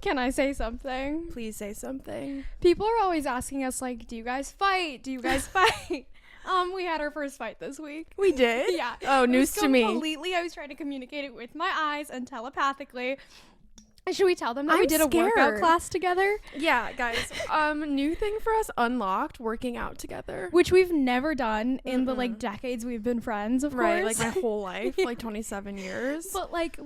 Can I say something? Please say something. People are always asking us, like, do you guys fight? Do you guys fight? We had our first fight this week. We did? Yeah. Oh, news to me. Completely, I was trying to communicate it with my eyes and telepathically. Should we tell them that we did scared. a workout class together? Yeah, guys. New thing for us, unlocked, working out together. Which we've never done in the, like, decades we've been friends, of right, course. like my whole life, like 27 years. But, like,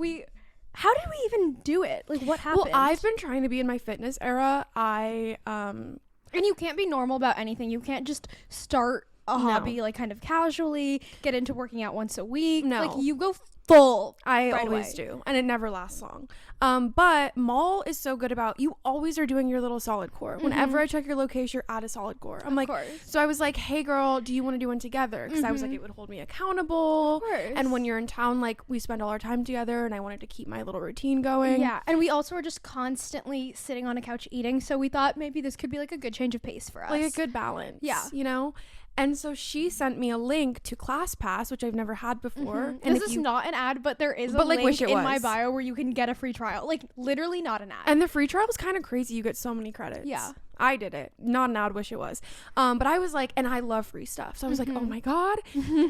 how did we even do it? Like, what happened? Well, I've been trying to be in my fitness era. And you can't be normal about anything. You can't just start a hobby, like, kind of casually, get into working out once a week. No. Like, you go full. I right always away. do, and it never lasts long. But maal is so good about, you always are doing your little solid core. Whenever I check your location, you're at a solid core. I'm like, so I was like, hey girl, do you want to do one together? Because I was like, it would hold me accountable. Of course. And when you're in town, like, we spend all our time together, and I wanted to keep my little routine going. Yeah, and we also were just constantly sitting on a couch eating, so we thought maybe this could be like a good change of pace for us. Like a good balance. Yeah. You know? And so she sent me a link to ClassPass, which I've never had before. And this is not an ad, but there is a link in my bio where you can get a free trial. Like, literally not an ad. And the free trial was kind of crazy. You get so many credits. Yeah. I did it. Not an ad, wish it was. But I was like, and I love free stuff. So I was like, oh my God.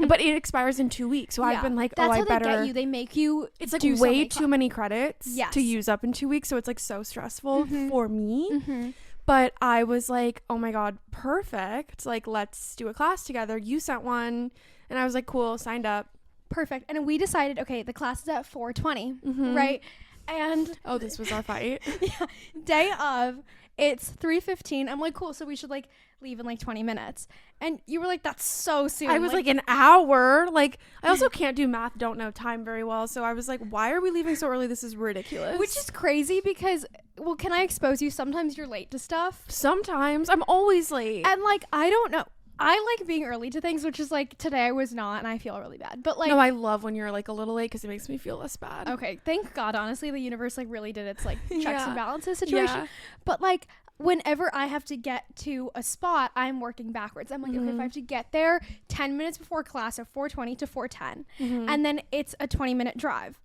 But it expires in 2 weeks. So I've been like, that's I how better. They get you. They make you It's like way too many credits to use up in 2 weeks. So it's like so stressful for me. But I was like, oh my God, perfect. Like, let's do a class together. You sent one. And I was like, cool, signed up. Perfect. And we decided, okay, the class is at 4:20, right? And oh, this was our fight. Yeah. Day of, it's 3:15. I'm like, cool. So we should like leave in like 20 minutes. And you were like, that's so soon. I was like an hour. Like, I also can't do math, don't know time very well. So I was like, why are we leaving so early? This is ridiculous. Which is crazy because, well, can I expose you? Sometimes you're late to stuff. Sometimes. I'm always late. And like, I don't know. I like being early to things, which is like today I was not, and I feel really bad. But like, no, I love when you're like a little late because it makes me feel less bad. Okay, thank God. Honestly, the universe like really did its like checks and balances situation. But like, whenever I have to get to a spot, I'm working backwards. I'm like, okay, if I have to get there 10 minutes before class, so 4:20 to 4:10, and then it's a 20-minute drive.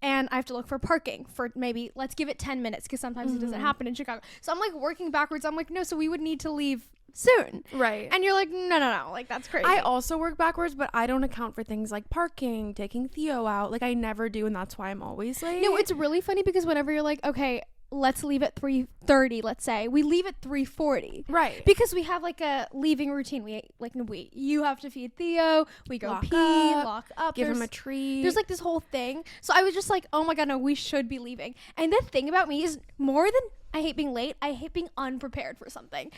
And I have to look for parking for maybe, let's give it 10 minutes because sometimes it doesn't happen in Chicago. So I'm like working backwards. I'm like, no, so we would need to leave soon. Right. And you're like, no. Like, that's crazy. I also work backwards, but I don't account for things like parking, taking Theo out. Like, I never do, and that's why I'm always late. No, it's really funny because whenever you're like, okay, let's leave at 3:30, let's say, we leave at 3:40, right? Because we have like a leaving routine. You have to feed Theo, we go lock up, give him a treat. There's like this whole thing. So I was just like, oh my God, no, we should be leaving. And the thing about me is, more than I hate being late, I hate being unprepared for something.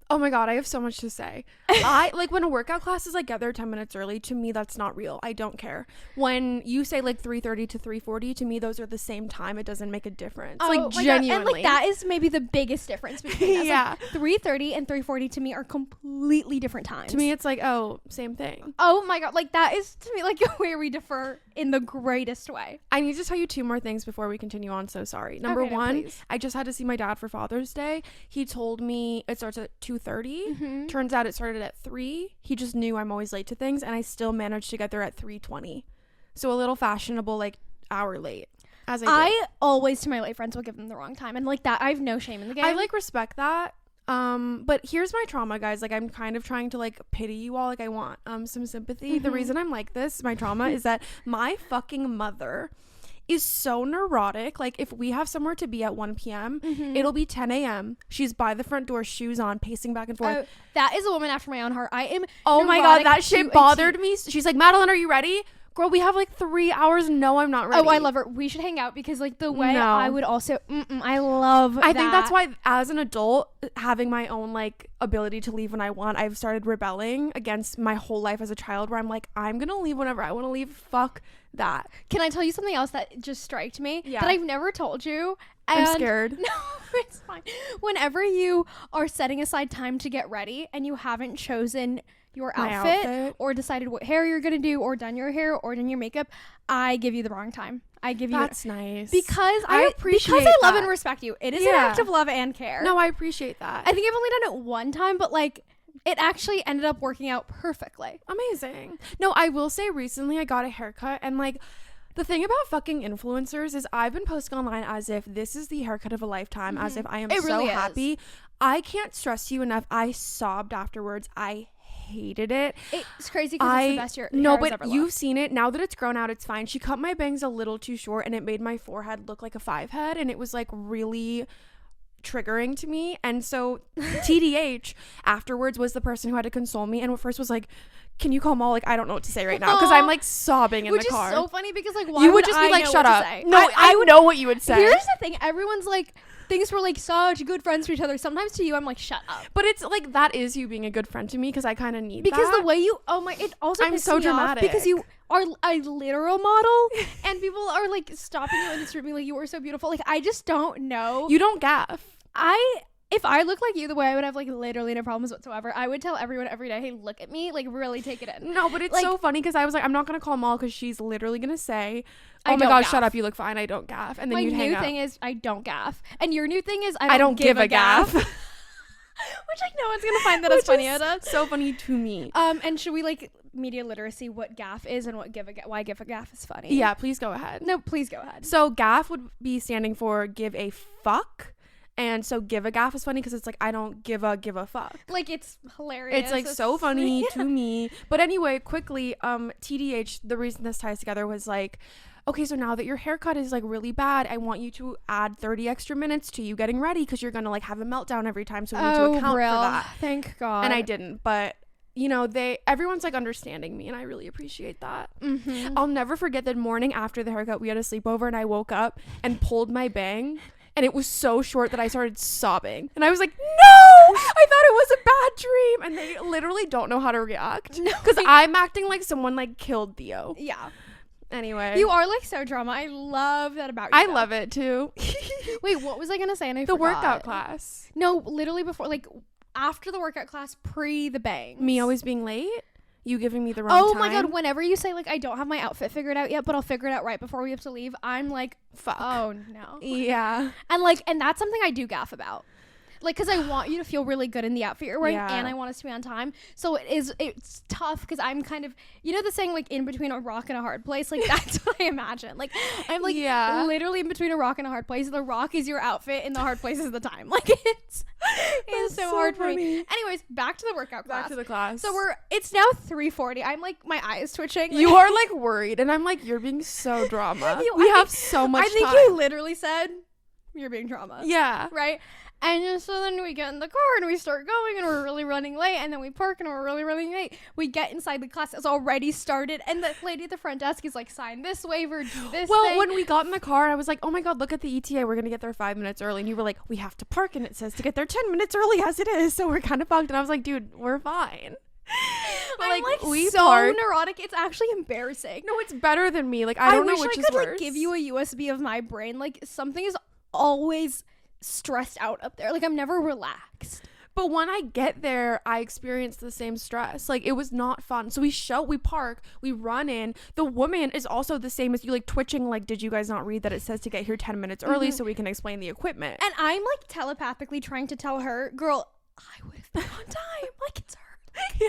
Oh my God, I have so much to say. I like when a workout class is like get there 10 minutes early, to me that's not real. I don't care. When you say like 3:30 to 3:40, to me those are the same time. It doesn't make a difference. Like genuinely. And like that is maybe the biggest difference between us. Yeah. Like, 3:30 and 3:40 to me are completely different times. To me it's like, oh, same thing. Oh my God, like that is to me like where we differ in the greatest way. I need to tell you 2 more things before we continue on. So sorry. Number one, I just had to see my dad for Father's Day. He told me it starts at 2:30. Turns out it started at 3. He just knew I'm always late to things, and I still managed to get there at 3:20. So a little fashionable, like, hour late. As I always, to my late friends, will give them the wrong time, and like that, I have no shame in the game. I like respect that. But here's my trauma, guys. Like, I'm kind of trying to like pity you all. Like, I want some sympathy. The reason I'm like this, my trauma, is that my fucking mother is so neurotic. Like, if we have somewhere to be at 1 p.m, it'll be 10 a.m. She's by the front door, shoes on, pacing back and forth. That is a woman after my own heart. I am oh my God, that shit bothered me. She's like, Madeline, are you ready? Girl, we have like 3 hours. No, I'm not ready. Oh, I love her. We should hang out because like the way I would also I love I think that's why as an adult, having my own like ability to leave when I want, I've started rebelling against my whole life as a child, where I'm like, I'm gonna leave whenever I want to leave. Fuck that. Can I tell you something else that just striked me that I've never told you? I'm scared. No, it's fine. Whenever you are setting aside time to get ready and you haven't chosen your outfit or decided what hair you're gonna do or done your hair or done your makeup, I give you the wrong time. I give you that's nice because I appreciate because I love and respect you. It is an act of love and care. No, I appreciate that. I think I've only done it one time, but like it actually ended up working out perfectly. Amazing. No, I will say recently I got a haircut, and like The thing about fucking influencers is I've been posting online as if this is the haircut of a lifetime, as if I am so happy. I can't stress you enough. I sobbed afterwards. I hated it. It's crazy because it's the best hair but ever you've looked. seen it. Now that it's grown out, it's fine. She cut my bangs a little too short and it made my forehead look like a 5 head, and it was like really triggering to me. And so TDH afterwards was the person who had to console me, and at first was like, can you call Maal? Like, I don't know what to say right now, because I'm like sobbing in the car. Which is so funny because like, why you would just be like, shut up. No, I would know what you would say. Here's the thing, everyone's like, thinks we're like such good friends to each other. Sometimes to you I'm like, shut up. But it's like, that is you being a good friend to me, because I kind of need because that. The way you, oh my, it also I'm so me dramatic off because you are a literal model and people are like stopping you in the street being like, you are so beautiful. Like, I just don't know. You don't gaff. If I look like you the way I would have like literally no problems whatsoever, I would tell everyone every day, hey, look at me, like really take it in. No, but it's like, so funny because I was like, I'm not gonna call Maal because she's literally gonna say, oh my god, shut up, you look fine, I don't gaff. And then you'd hang up. My new thing is I don't gaff, and your new thing is I don't give a gaff. Which like no one's gonna find that as funny as us. So funny to me. And should we like media literacy what gaff is and what why give a gaff is funny? Yeah, please go ahead. No, please go ahead. So gaff would be standing for give a fuck. And so give a gaff is funny because it's like, I don't give a fuck. Like, it's hilarious. It's like so funny to me. But anyway, quickly, TDH, the reason this ties together was like, okay, so now that your haircut is like really bad, I want you to add 30 extra minutes to you getting ready because you're going to like have a meltdown every time. So we need to account for that. Thank God. And I didn't, but you know, everyone's like understanding me, and I really appreciate that. I'll never forget the morning after the haircut, we had a sleepover and I woke up and pulled my bang. And it was so short that I started sobbing. And I was like, no! I thought it was a bad dream. And they literally don't know how to react. Because I'm acting like someone like killed Theo. Yeah. Anyway. You are like so drama. I love that about you. I love it too. Wait, what was I going to say? And I forgot. Workout class. No, literally before, like after the workout class, pre the bangs. Me always being late? You giving me the wrong time? Oh my god, whenever you say like I don't have my outfit figured out yet, but I'll figure it out right before we have to leave, I'm like, fuck. Oh no. Yeah. And that's something I do gaff about. Like, because I want you to feel really good in the outfit you're wearing, and I want us to be on time. So it's tough because I'm kind of, you know the saying, like, in between a rock and a hard place? Like, that's what I imagine. Like, I'm, like, literally in between a rock and a hard place. The rock is your outfit, and the hard place is the time. Like, it's so hard for me. Anyways, back to the workout class. Back to the class. So it's now 3:40. I'm, like, my eyes twitching. Like, you are, like, worried, and I'm like, you're being so drama. We have so much time. I think you literally said, you're being drama. Yeah. Right? And so then we get in the car and we start going and we're really running late, and then we park and we're really running late. We get inside, the class has already started, and the lady at the front desk is like, sign this waiver, do this thing. When we got in the car, I was like, oh my god, look at the ETA, we're gonna get there 5 minutes early, and you were like, we have to park and it says to get there 10 minutes early as it is, so we're kind of fucked. And I was like, dude, we're fine. I'm like we so parked. Neurotic, it's actually embarrassing. No, it's better than me. Like, I don't know which is worse. I wish I could like give you a USB of my brain. Like, something is always stressed out up there. Like, I'm never relaxed. But when I get there, I experience the same stress. Like, it was not fun. So we park, we run in. The woman is also the same as you, like, twitching, like, did you guys not read that it says to get here 10 minutes early so we can explain the equipment? And I'm, like, telepathically trying to tell her, girl, I would have been on time. Like, it's her. Yeah.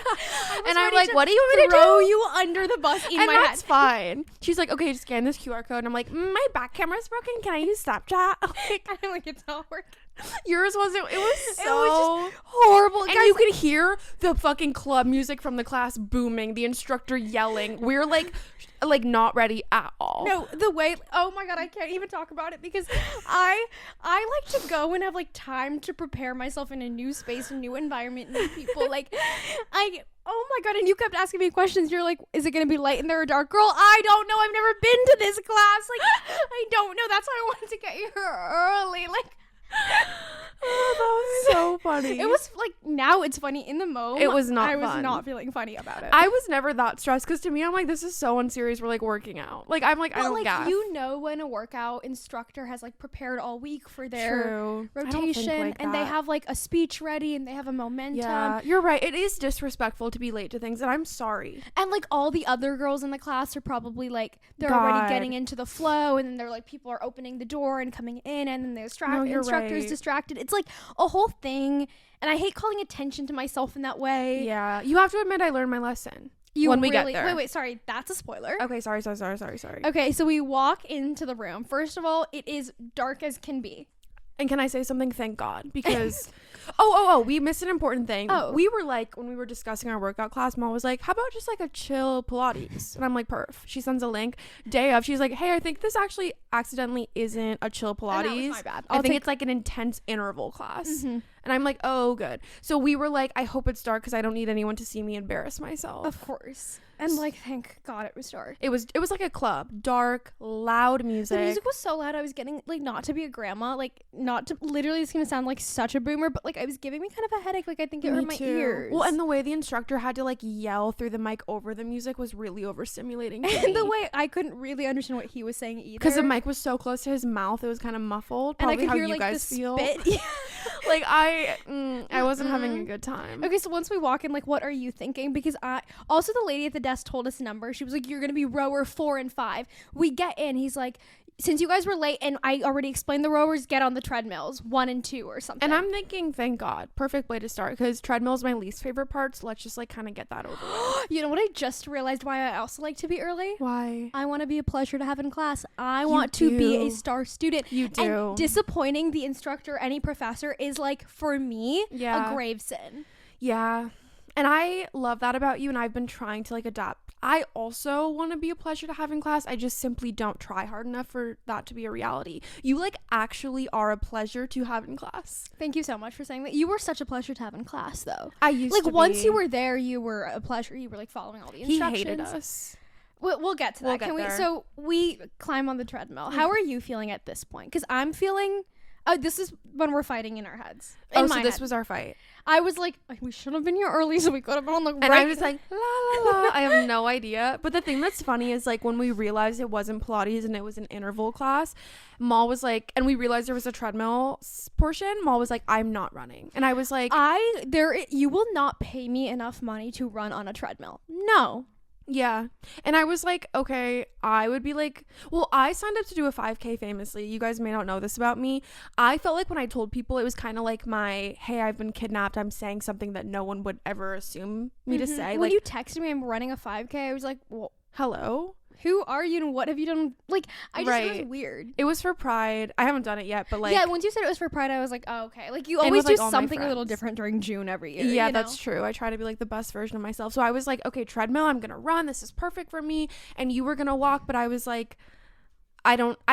And I'm like, what do you want me to do? Throw you under the bus in my head. That's fine. She's like, okay, just scan this QR code. And I'm like, my back camera's broken. Can I use Snapchat? And I'm like, it's not working. Yours wasn't. It was so just horrible. And guys, you could hear the fucking club music from the class booming, the instructor yelling. We're like not ready at all. No, the way, oh my god, I can't even talk about it because I like to go and have like time to prepare myself in a new space, a new environment, new people. Like, oh my god, and you kept asking me questions. You're like, is it gonna be light in there or dark? Girl, I don't know. I've never been to this class. Like, I don't know. That's why I wanted to get here early. Like, oh, that was so funny. It was like, now it's funny. In the moment, it was not I was fun. not feeling funny about it. I was never that stressed because to me, I'm like, this is so unserious. We're like working out. Like, I'm like, well, I don't like, gaff. you know, when a workout instructor has like prepared all week for their rotation, and they have like a speech ready and they have a momentum. Yeah, you're right. It is disrespectful to be late to things, and I'm sorry. And like, all the other girls in the class are probably like, they're already getting into the flow, and then they're like, people are opening the door and coming in, and then the instructor's distracted. It's like a whole thing, and I hate calling attention to myself in that way. Yeah, you have to admit I learned my lesson. when we get there. Wait, sorry. That's a spoiler. Okay, sorry. Okay, so we walk into the room. First of all, it is dark as can be. And can I say something? Thank God. Because, we missed an important thing. We were like, when we were discussing our workout class, Maal was like, how about just like a chill Pilates? And I'm like, perf. She sends a link. Day of, she's like, hey, I think this actually accidentally isn't a chill Pilates. And that was my bad. I think it's like an intense interval class. Mm-hmm. And I'm like, oh, good. So we were like, I hope it's dark because I don't need anyone to see me embarrass myself. Of course. And like, thank God it was dark. It was like a club, dark, loud music. The music was so loud. I was getting like, not to be a grandma, like not to, literally it's gonna sound like such a boomer, but like I was giving me kind of a headache. Like I think it hurt my ears. Well, and the way the instructor had to like yell through the mic over the music was really overstimulating to me. And the way I couldn't really understand what he was saying either. Because the mic was so close to his mouth, it was kind of muffled. Probably and I could hear, you like, guys feel. Like I wasn't having a good time. Okay, so once we walk in, like, what are you thinking? Because also the lady at the desk told us a number. She was like, you're gonna be rower 4 and 5. We get in, he's like, since you guys were late and I already explained the rowers, get on the treadmills 1 and 2 or something. And I'm thinking, thank God, perfect way to start, because treadmill is my least favorite part, so let's just like kind of get that over with. You know what I just realized why I also like to be early? Why? I want to be a pleasure to have in class. I want to be a star student. You do. And disappointing the instructor, any professor, is like, for me, a grave sin. Yeah. And I love that about you, and I've been trying to like adapt. I also want to be a pleasure to have in class. I just simply don't try hard enough for that to be a reality. You like actually are a pleasure to have in class. Thank you so much for saying that. You were such a pleasure to have in class, though. I used to like once you were there, you were a pleasure. You were like following all the instructions. He hated us. We'll get to that. Can we? So we climb on the treadmill. How are you feeling at this point? Because I'm feeling. This is when we're fighting in our heads. So this was our fight. I was like, we should have been here early so we could have been on the right. And I was like, la la la. I have no idea. But the thing that's funny is like when we realized it wasn't Pilates and it was an interval class, Maal was like, and we realized there was a treadmill portion. Maal was like, I'm not running. And I was like, you will not pay me enough money to run on a treadmill. No. Yeah. And I was like, okay, I would be like, well, I signed up to do a 5K famously. You guys may not know this about me. I felt like when I told people, it was kind of like my, hey, I've been kidnapped. I'm saying something that no one would ever assume me to say. When you texted me I'm running a 5K, I was like, well, hello? Who are you and what have you done? Like, I just it was weird. It was for Pride. I haven't done it yet, but like, yeah, once you said it was for Pride, I was like, oh, okay. Like, you always do something a little different during June every year. Yeah, that's true. I try to be like the best version of myself. So I was like, okay, treadmill, I'm gonna run. This is perfect for me. And you were gonna walk, but I was like,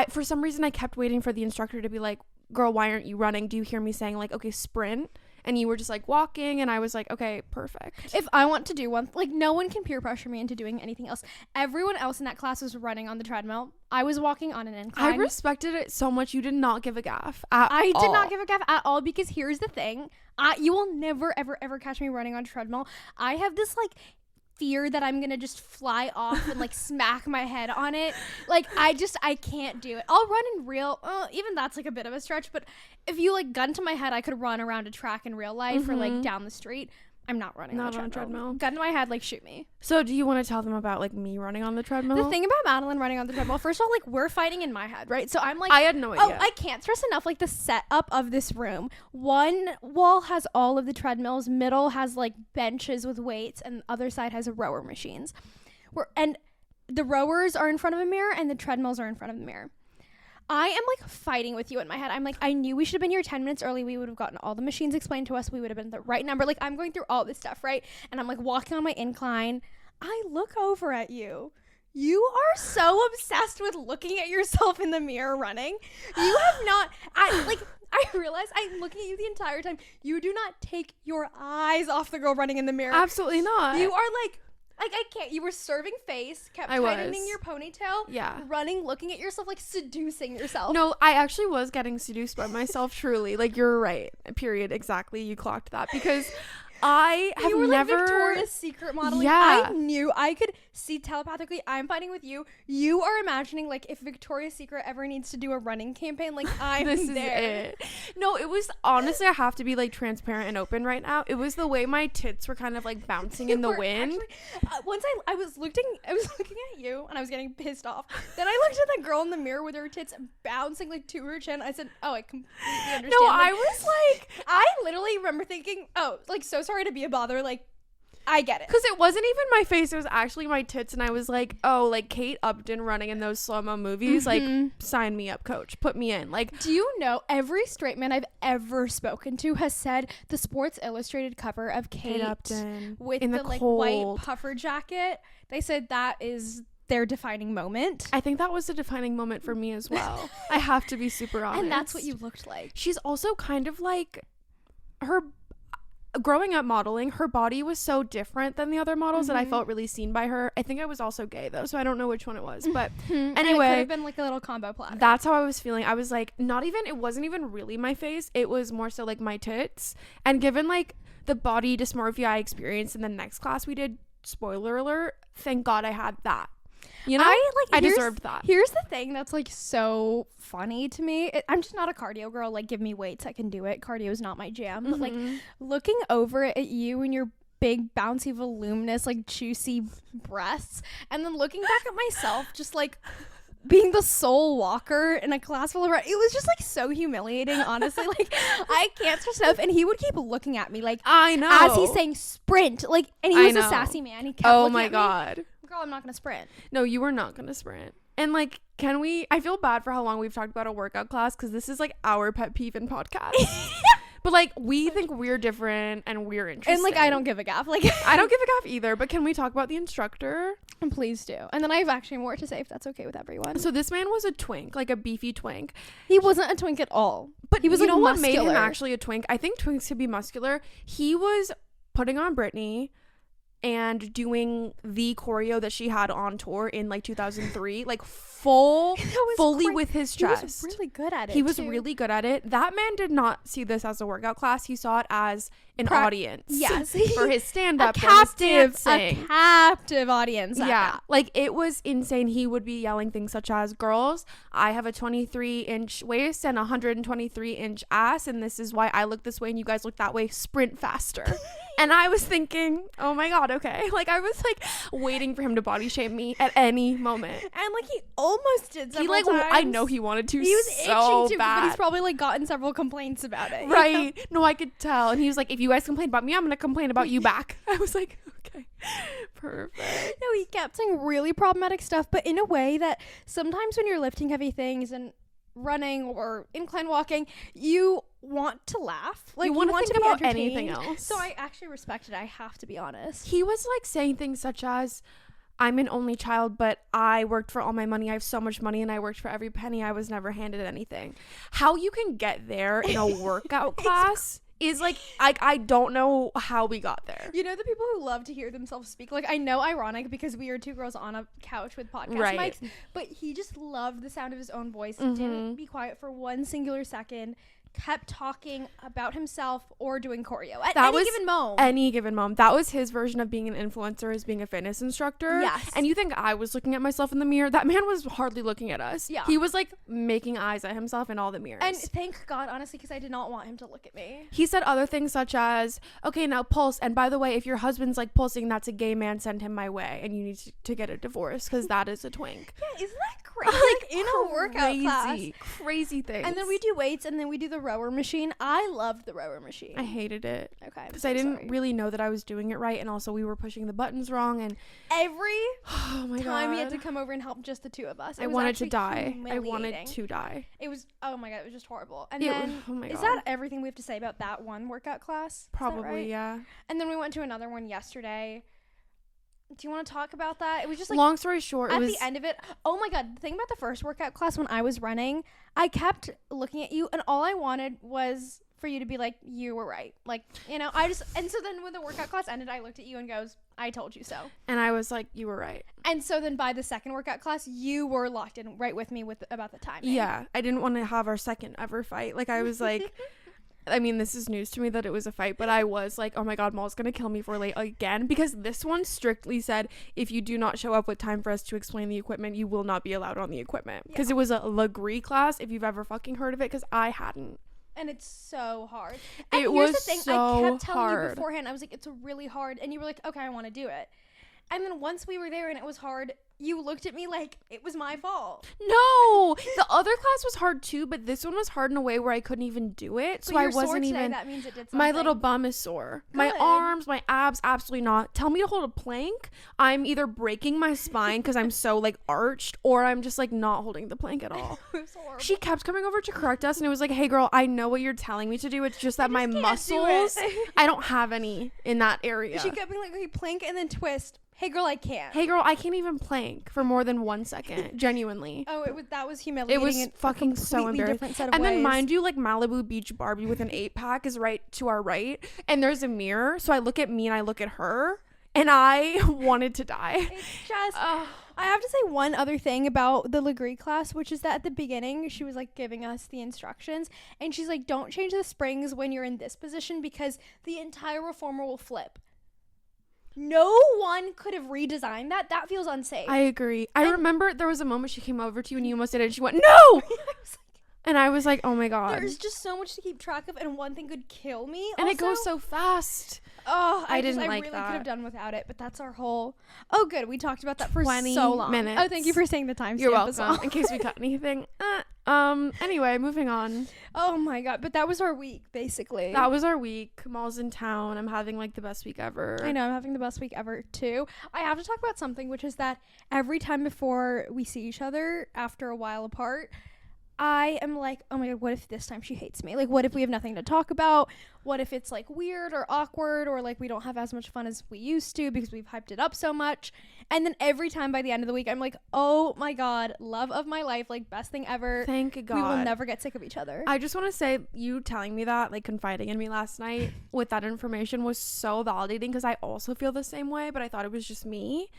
for some reason I kept waiting for the instructor to be like, girl, why aren't you running? Do you hear me saying like, okay, sprint? And you were just like walking, and I was like, okay, perfect. If I want to do one, like, no one can peer pressure me into doing anything else. Everyone else in that class was running on the treadmill. I was walking on an incline. I respected it so much. You did not give a gaff I did not give a gaff at all, because here's the thing. You will never, ever, ever catch me running on a treadmill. I have this, like, fear that I'm gonna just fly off and like smack my head on it. Like I can't do it. I'll run in real, even that's like a bit of a stretch, but if you like gun to my head, I could run around a track in real life or like down the street. I'm not running on a treadmill. Gun to my head, like, shoot me. So do you want to tell them about like me running on the treadmill? The thing about Madeline running on the treadmill, first of all, like, we're fighting in my head, right? So I'm like, I had no idea. I can't stress enough, like, the setup of this room. One wall has all of the treadmills, middle has like benches with weights, and the other side has rower machines. And the rowers are in front of a mirror and the treadmills are in front of the mirror. I am like fighting with you in my head. I'm like, I knew we should have been here 10 minutes early. We would have gotten all the machines explained to us. We would have been the right number. Like, I'm going through all this stuff, right? And I'm like walking on my incline. I look over at you. You are so obsessed with looking at yourself in the mirror running. You have not, I realize I'm looking at you the entire time. You do not take your eyes off the girl running in the mirror. Absolutely not. You are like I can't. You were serving face, kept tightening your ponytail, running, looking at yourself, like seducing yourself. No, I actually was getting seduced by myself, truly. Like, you're right. Period. Exactly. You clocked that. Because I have you were never... like Victoria's Secret modeling. Yeah. I knew I could see telepathically. I'm fighting with you. You are imagining like if Victoria's Secret ever needs to do a running campaign, like I'm this there. Is it. No, it was honestly, I have to be like transparent and open right now. It was the way my tits were kind of like bouncing in the wind. Actually, once I was looking at you and I was getting pissed off. Then I looked at the girl in the mirror with her tits bouncing like to her chin. I said, "Oh, I completely understand." No, like, I was like, I literally remember thinking, "Oh, like so sorry to be a bother, like I get it. Because it wasn't even my face, it was actually my tits, and I was like, oh, like Kate Upton running in those slow-mo movies, like, sign me up, coach, put me in. Like, do you know every straight man I've ever spoken to has said the Sports Illustrated cover of Kate Upton with the like white puffer jacket, they said that is their defining moment. I think that was a defining moment for me as well. I have to be super honest. And that's what you looked like. She's also kind of like, her growing up modeling, her body was so different than the other models that I felt really seen by her. I think I was also gay though, so I don't know which one it was, but anyway, and it could have been like a little combo platter. That's how I was feeling. I was like, it wasn't even really my face, it was more so like my tits. And given like the body dysmorphia I experienced in the next class we did, spoiler alert, thank God I had that. You know, I deserved that. Here's the thing that's like so funny to me. I'm just not a cardio girl. Like, give me weights, I can do it. Cardio is not my jam. But like looking over at you and your big, bouncy, voluminous, like juicy breasts, and then looking back at myself, just like being the sole walker in a class full of it was just like so humiliating, honestly. Like, I can't stress enough. And he would keep looking at me like, I know, as he's saying sprint, like, and he was a sassy man. He kept looking at me. Girl, I'm not gonna sprint. No, you were not gonna sprint. And like, I feel bad for how long we've talked about a workout class, because this is like our pet peeve in podcast. But like, we think we're different and we're interesting. And like, I don't give a gaff. Like, I don't give a gaff either. But can we talk about the instructor? And please do. And then I have actually more to say, if that's okay with everyone. So this man was a twink, like a beefy twink. He wasn't a twink at all. But he was, you like, know what muscular. made him actually a twink? I think twinks could be muscular. He was putting on Britney and doing the choreo that she had on tour in like 2003, like fully with his chest. He was really good at it. He was really good at it. That man did not see this as a workout class. He saw it as an audience. Yes. For his stand-up, for his dancing. A captive audience. Yeah. Like, it was insane. He would be yelling things such as, girls, I have a 23-inch waist and a 123-inch ass, and this is why I look this way and you guys look that way. Sprint faster. And I was thinking, oh my God, okay. Like, I was like waiting for him to body shame me at any moment. And like, he almost did several times. I know he wanted to. He was so itching to, bad. but he's probably like gotten several complaints about it. Right. No, I could tell. And he was like, if you guys complain about me, I'm gonna complain about you back. I was like, okay, perfect. No, he kept saying really problematic stuff, but in a way that sometimes when you're lifting heavy things and running or incline walking, you want to laugh. Like, you want to think about anything else. So I actually respect it. I have to be honest. He was like saying things such as, I'm an only child, but I worked for all my money. I have so much money and I worked for every penny. I was never handed anything. How you can get there in a workout class is like, I don't know how we got there. You know, the people who love to hear themselves speak, like, I know ironic because we are two girls on a couch with podcast mics, but he just loved the sound of his own voice. Didn't be quiet for one singular second, kept talking about himself or doing choreo at any given moment. That was his version of being an influencer, is being a fitness instructor. Yes. And you think I was looking at myself in the mirror? That man was hardly looking at us. Yeah. He was like making eyes at himself in all the mirrors. And thank God, honestly, because I did not want him to look at me. He said other things such as, okay, now pulse, and by the way, if your husband's like pulsing, that's a gay man, send him my way, and you need to get a divorce because that is a twink. Yeah, isn't that crazy? Like, in a workout class. Crazy things. And then we do weights, and then we do the rower machine. I loved the rower machine. I hated it. Okay. Because I didn't really know that I was doing it right, and also we were pushing the buttons wrong, and every time he had to come over and help just the two of us. I wanted to die. I wanted to die. It was, oh my God, it was just horrible. And then, is that everything we have to say about that one workout class? Probably, right? yeah. And then we went to another one yesterday. Do you want to talk about that? It was just like, long story short, at the end of it, oh my God, the thing about the first workout class when I was running, I kept looking at you and all I wanted was for you to be like, you were right. Like, you know, and so then when the workout class ended, I looked at you and goes, I told you so. And I was like, you were right. And so then by the second workout class, you were locked in right with me about the timing. Yeah. I didn't want to have our second ever fight. Like, I was like, I mean, this is news to me that it was a fight, but I was like, oh my God, Maul's gonna kill me for late again, because this one strictly said, if you do not show up with time for us to explain the equipment, you will not be allowed on the equipment. Because it was a Legree class, if you've ever fucking heard of it, because I hadn't. And it's so hard. And here's the thing, I kept telling you beforehand, I was like, it's really hard, and you were like, okay, I want to do it. And then once we were there and it was hard, you looked at me like it was my fault. No, the other class was hard too, but this one was hard in a way where I couldn't even do it. So I wasn't even. That means it did something. My little bum is sore. Good. My arms, my abs, absolutely not. Tell me to hold a plank. I'm either breaking my spine because I'm so like arched, or I'm just like not holding the plank at all. It was horrible. She kept coming over to correct us, and it was like, "Hey, girl, I know what you're telling me to do. It's just that my muscles, I don't have any in that area." She kept being like, "Okay, plank and then twist." Hey girl, I can't. Hey girl, I can't even plank for more than 1 second. Genuinely. Oh, that was humiliating. It was fucking so embarrassing. And then mind you, like Malibu Beach Barbie with an 8-pack is right to our right, and there's a mirror. So I look at me and I look at her, and I wanted to die. It's just. I have to say one other thing about the Legree class, which is that at the beginning she was like giving us the instructions, and she's like, "Don't change the springs when you're in this position because the entire reformer will flip." No one could have redesigned that. That feels unsafe. I agree. I remember there was a moment she came over to you and you almost did it and she went, "No!" And I was like, oh my God. There's just so much to keep track of, and one thing could kill me. And also, it goes so fast. Oh, I really could have done without it, but that's our whole. Oh, good. We talked about that for 20 so long. minutes. Oh, thank you for saying the time. You're welcome. In case we cut anything. Anyway, moving on. Oh my God. But that was our week, basically. That was our week. Maal's in town. I'm having like the best week ever. I know. I'm having the best week ever too. I have to talk about something, which is that every time before we see each other after a while apart, I am like, oh my God, what if this time she hates me? Like, what if we have nothing to talk about? What if it's like weird or awkward, or like we don't have as much fun as we used to because we've hyped it up so much? And then every time by the end of the week, I'm like, oh my God, love of my life, like best thing ever. Thank God. We will never get sick of each other. I just want to say, you telling me that, like confiding in me last night with that information was so validating, because I also feel the same way, but I thought it was just me.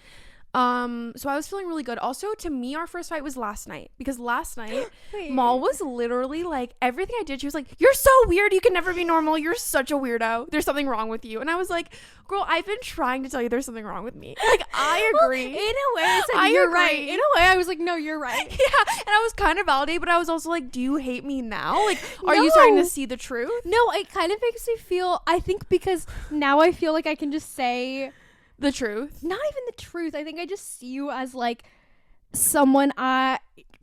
So I was feeling really good. Also, to me, our first fight was last night, because last night Maal was literally like, everything I did, she was like, "You're so weird, you can never be normal, you're such a weirdo, there's something wrong with you." And I was like, girl, I've been trying to tell you there's something wrong with me. Like, I agree. Well, in a way I said you're right. In a way I was like, no, you're right. Yeah. And I was kind of validated, but I was also like, do you hate me now? Like, are you starting to see the truth? No, it kind of makes me feel, I think because now I feel like I can just say the truth. Not even the truth. I think I just see you as like someone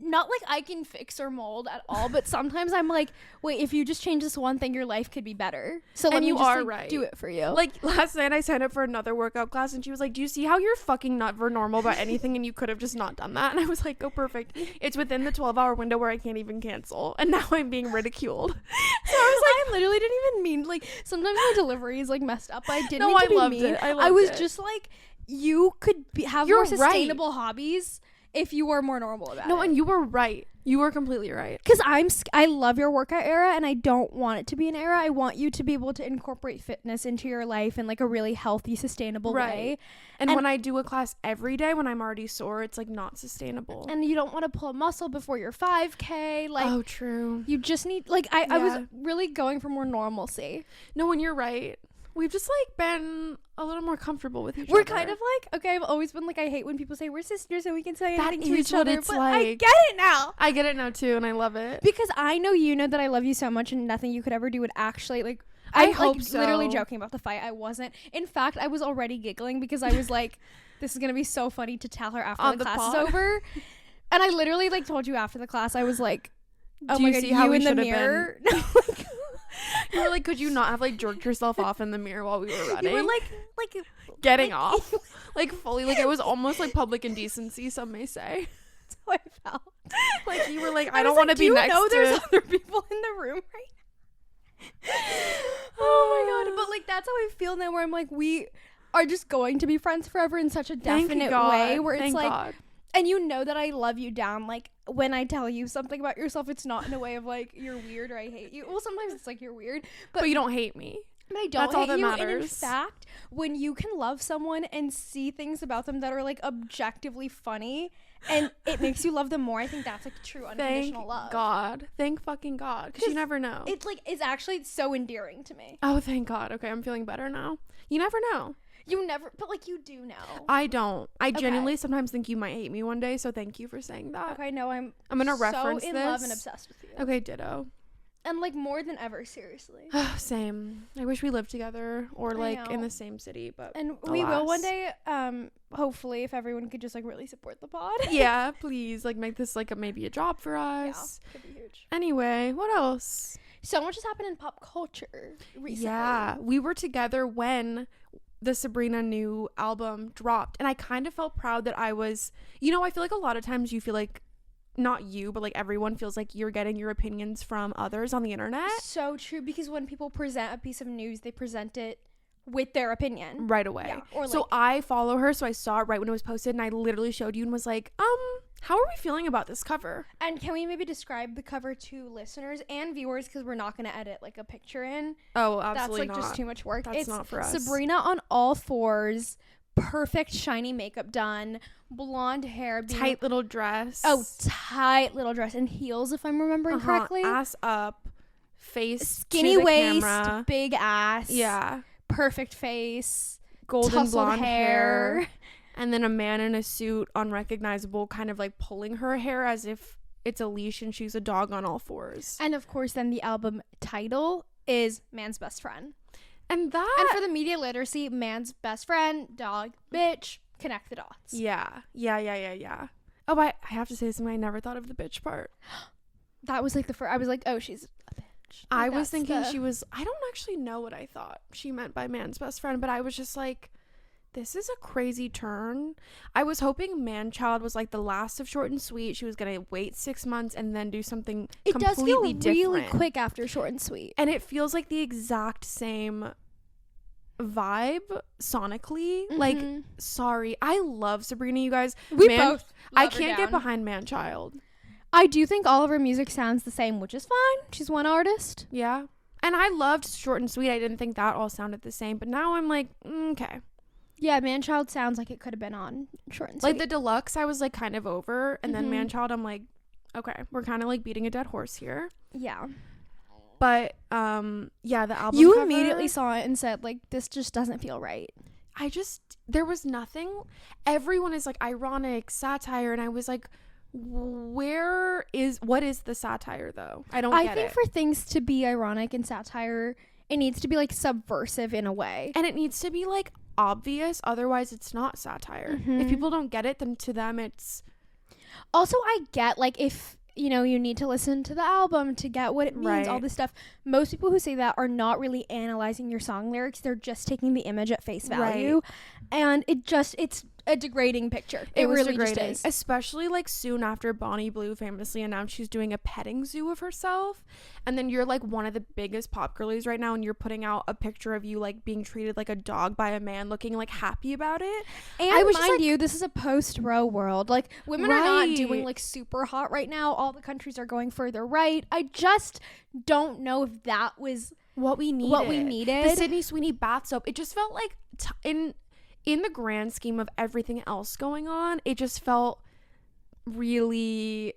not like I can fix or mold at all, but sometimes I'm like, wait, if you just change this one thing, your life could be better. So let me just like, do it for you. Like last night I signed up for another workout class, and she was like, "Do you see how you're fucking never normal about anything, and you could have just not done that?" And I was like, "Oh, perfect. It's within the 12-hour window where I can't even cancel." And now I'm being ridiculed. So I was like, I literally didn't even mean, like, sometimes my delivery is like messed up. I didn't mean to be mean. I was just like, you could have more sustainable hobbies if you were more normal about it. No, and you were right. You were completely right. Because I love your workout era, and I don't want it to be an era. I want you to be able to incorporate fitness into your life in like a really healthy, sustainable way. And when I do a class every day when I'm already sore, it's like not sustainable. And you don't want to pull a muscle before your 5K. Like, oh, true. You just need, like, I was really going for more normalcy. No, and you're right. We've just like been a little more comfortable with each other. We're kind of like, okay, I've always been like, I hate when people say we're sisters and we can say anything to each other, but like, I get it now. I get it now too, and I love it. Because I know you know that I love you so much, and nothing you could ever do would actually, like, I hope like, so. Literally joking about the fight. I wasn't. In fact, I was already giggling because I was like, this is going to be so funny to tell her after the class is over. And I literally like told you after the class, I was like, oh my God, you in the mirror? You were like, could you not have like jerked yourself off in the mirror while we were running? You were like getting off, like fully, like it was almost like public indecency, some may say. That's how I felt. Like you were like, I don't want to be next to. There's other people in the room right. Oh my God! But like that's how I feel now, where I'm like, we are just going to be friends forever in such a definite way, where it's like. God. And you know that I love you down. Like, when I tell you something about yourself, it's not in a way of, like, you're weird or I hate you. Well, sometimes it's like you're weird. But you don't hate me. But I don't hate you. And in fact, when you can love someone and see things about them that are, like, objectively funny, and it makes you love them more, I think that's, like, true unconditional love. Thank God. Thank fucking God. Because you never know. It's, like, it's actually so endearing to me. Oh, thank God. Okay, I'm feeling better now. You never know. You never, but like you do know. I don't. I genuinely sometimes think you might hate me one day, so thank you for saying that. Okay, no, I'm gonna reference so in this. love and obsessed with you. Okay, ditto. And like more than ever, seriously. Same. I wish we lived together or like in the same city, but and we will one day. Hopefully, if everyone could just like really support the pod. Yeah, please, like make this like maybe a job for us. Yeah, could be huge. Anyway, what else? So much has happened in pop culture recently. Yeah, we were together when the Sabrina new album dropped, and I kind of felt proud that I was, I feel like a lot of times you feel like, not you, but like everyone feels like you're getting your opinions from others on the internet. So true, because when people present a piece of news, they present it with their opinion right away. Yeah, or so I follow her, so I saw it right when it was posted, and I literally showed you and was like, how are we feeling about this cover? And can we maybe describe the cover to listeners and viewers, because we're not going to edit like a picture in. Oh, absolutely that's like just too much work. It's not for us. Sabrina on all fours, perfect shiny makeup done, blonde hair, tight little dress. Oh, tight little dress and heels, if I'm remembering correctly. Ass up, face skinny to the waist, camera. Big ass. Yeah, perfect face, golden blonde hair. And then a man in a suit, unrecognizable, kind of like pulling her hair as if it's a leash and she's a dog on all fours. And of course, then the album title is Man's Best Friend. And for the media literacy, man's best friend, dog, bitch, connect the dots. Yeah. Oh, I have to say something. I never thought of the bitch part. That was like the first. I was like, oh, she's a bitch. I was thinking she was. I don't actually know what I thought she meant by man's best friend, but I was just like, this is a crazy turn. I was hoping Man-Child was like the last of Short and Sweet. She was going to wait 6 months and then do something completely different. It does feel really quick after Short and Sweet. And it feels like the exact same vibe sonically. Mm-hmm. Like, sorry. I love Sabrina, you guys. We both I can't get behind Man-Child. I do think all of her music sounds the same, which is fine. She's one artist. Yeah. And I loved Short and Sweet. I didn't think that all sounded the same. But now I'm like, okay. Yeah, Man-Child sounds like it could have been on Short and Sweet. Like the deluxe, I was like kind of over. And then Man-Child, I'm like, okay, we're kind of like beating a dead horse here. Yeah. But, yeah, the album You cover, immediately saw it and said, like, this just doesn't feel right. There was nothing. Everyone is like ironic, satire. And I was like, what is the satire though? I think for things to be ironic and satire, it needs to be like subversive in a way. And it needs to be like obvious. Otherwise it's not satire. If people don't get it, then to them it's. Also, I get like if you need to listen to the album to get what it means, all this stuff. Most people who say that are not really analyzing your song lyrics. They're just taking the image at face value. And it's a degrading picture. It really just is. Especially like soon after Bonnie Blue famously announced she's doing a petting zoo of herself. And then you're like one of the biggest pop girlies right now and you're putting out a picture of you like being treated like a dog by a man looking like happy about it. And I was mind you, this is a post-Roe world. Like women are not doing like super hot right now. All the countries are going further right. I just don't know if that was what we needed. The Sydney Sweeney bath soap. It just felt like in the grand scheme of everything else going on, it just felt really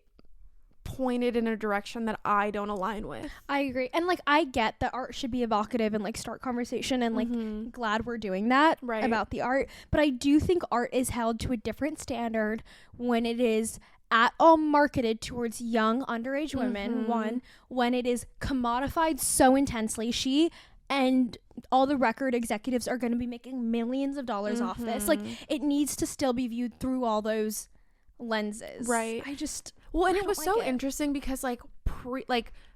pointed in a direction that I don't align with. I agree. And like I get that art should be evocative and like start conversation and like glad we're doing that about the art. But I do think art is held to a different standard when it is at all marketed towards young underage women. When it is commodified so intensely. She and all the record executives are going to be making millions of dollars off this. Like it needs to still be viewed through all those lenses. Right. And it was so interesting because like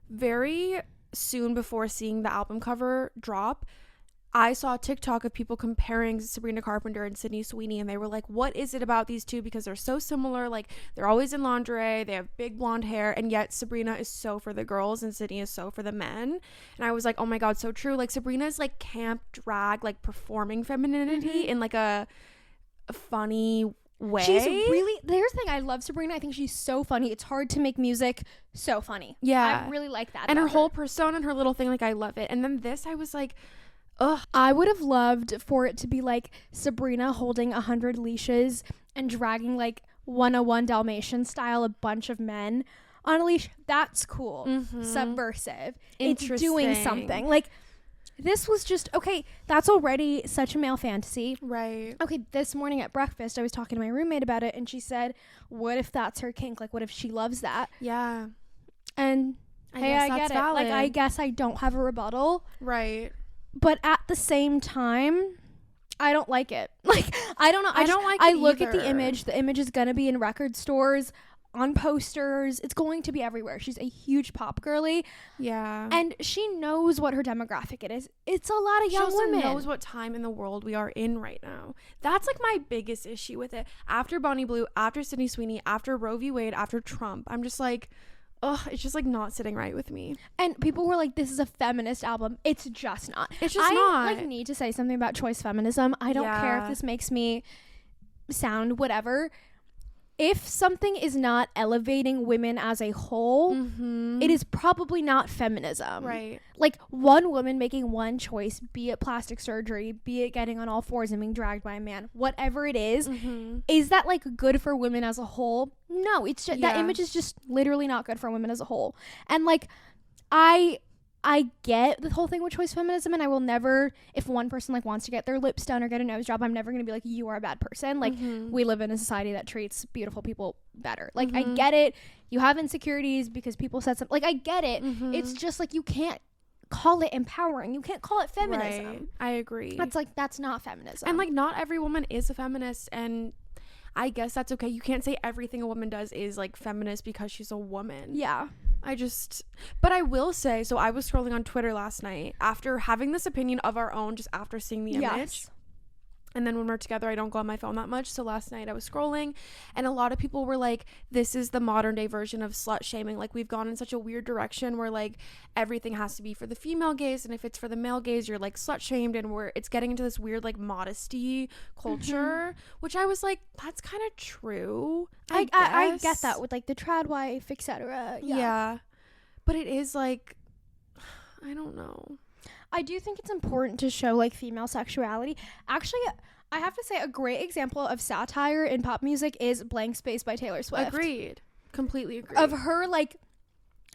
very soon before seeing the album cover drop, I saw a TikTok of people comparing Sabrina Carpenter and Sydney Sweeney, and they were like, what is it about these two? Because they're so similar. Like, they're always in lingerie. They have big blonde hair. And yet Sabrina is so for the girls and Sydney is so for the men. And I was like, oh my God, so true. Like, Sabrina is like camp drag, like performing femininity in like a funny way. There's the thing, I love Sabrina. I think she's so funny. It's hard to make music so funny. Yeah. I really like that. And her whole persona and her little thing, like, I love it. And then this, I was like, ugh. I would have loved for it to be like Sabrina holding 100 leashes and dragging like 101 Dalmatian style a bunch of men on a leash. That's cool. Subversive. It's doing something. Like this was just okay. That's already such a male fantasy. Right. Okay. This morning at breakfast, I was talking to my roommate about it and she said, what if that's her kink? Like what if she loves that? Yeah. And I get it. Valid. Like, I guess I don't have a rebuttal. Right. But at the same time, I don't like it. Like, I don't know. I look at the image. The image is going to be in record stores, on posters. It's going to be everywhere. She's a huge pop girly. Yeah. And she knows what her demographic it is. It's a lot of young women. She also knows what time in the world we are in right now. That's like my biggest issue with it. After Bonnie Blue, after Sydney Sweeney, after Roe v. Wade, after Trump, I'm just like, ugh, it's just like not sitting right with me. And people were like, this is a feminist album. It's just not. It's just not. I like need to say something about choice feminism. I don't care if this makes me sound whatever. If something is not elevating women as a whole, it is probably not feminism. Right. Like, one woman making one choice, be it plastic surgery, be it getting on all fours and being dragged by a man, whatever it is that like good for women as a whole? No, it's just that image is just literally not good for women as a whole. And like, I get the whole thing with choice feminism, and I will never, if one person like wants to get their lips done or get a nose job, I'm never going to be like, you are a bad person. Like, we live in a society that treats beautiful people better. Like, I get it. You have insecurities because people said something. Like, I get it. It's just like, you can't call it empowering. You can't call it feminism. Right. I agree. That's not feminism. And like, not every woman is a feminist, and I guess that's okay. You can't say everything a woman does is like feminist because she's a woman. Yeah. But I will say, so I was scrolling on Twitter last night after having this opinion of our own, just after seeing the image. And then when we're together, I don't go on my phone that much. So last night I was scrolling, and a lot of people were like, this is the modern day version of slut shaming. Like, we've gone in such a weird direction where like everything has to be for the female gaze, and if it's for the male gaze, you're like slut shamed, and it's getting into this weird like modesty culture, which I was like, that's kind of true. I get that with like the trad wife, etc. Yeah. But it is like, I don't know. I do think it's important to show like female sexuality. Actually, I have to say a great example of satire in pop music is Blank Space by Taylor Swift. Agreed. Completely agreed. Of her like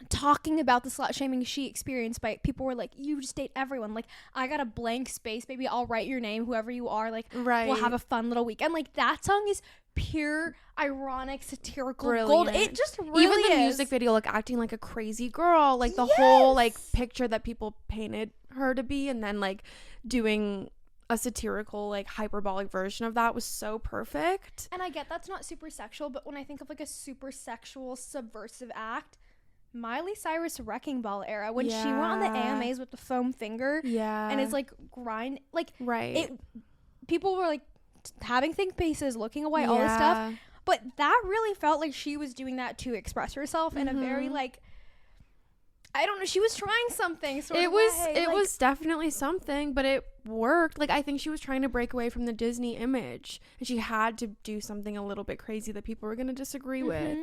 talking about the slut shaming she experienced by people were like, you just date everyone. Like, I got a blank space, baby. I'll write your name, whoever you are. Like, we'll have a fun little weekend. Like, that song is pure ironic satirical gold. It just really even the is. Music video, like acting like a crazy girl, like the whole like picture that people painted her to be, and then like doing a satirical like hyperbolic version of that was so perfect. And I get that's not super sexual, but when I think of like a super sexual subversive act, Miley Cyrus Wrecking Ball era, when she went on the AMAs with the foam finger and is like grind like people were like having think faces, looking away, all this stuff, but that really felt like she was doing that to express herself in a very like, I don't know, she was trying something sort of way. It was definitely something, but it worked. Like, I think she was trying to break away from the Disney image, and she had to do something a little bit crazy that people were going to disagree with.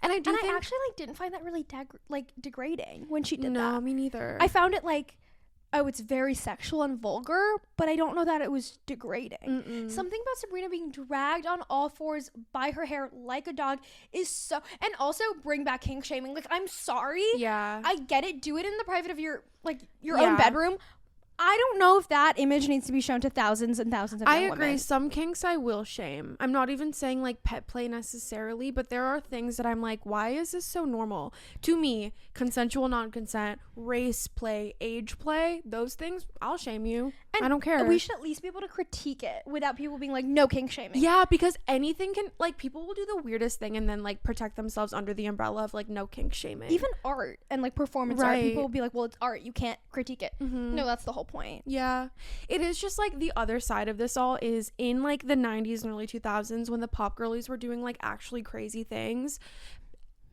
And I actually like didn't find that really degrading when she did that. No, me neither. I found it like, oh, it's very sexual and vulgar, but I don't know that it was degrading. Something about Sabrina being dragged on all fours by her hair like a dog is so, and also bring back kink shaming. Like, I'm sorry. Yeah. I get it. Do it in the private of your own bedroom. I don't know if that image needs to be shown to thousands and thousands of young women. I agree. Some kinks I will shame. I'm not even saying like pet play necessarily, but there are things that I'm like, why is this so normal? To me, consensual non-consent, race play, age play, those things, I'll shame you. And I don't care. We should at least be able to critique it without people being like, no kink shaming. Yeah, because anything can, like, people will do the weirdest thing and then like protect themselves under the umbrella of like no kink shaming. Even art and like performance art, people will be like, well, it's art, you can't critique it. No, that's the whole point. Yeah, it is just like the other side of this all is in like the 90s and early 2000s when the pop girlies were doing like actually crazy things,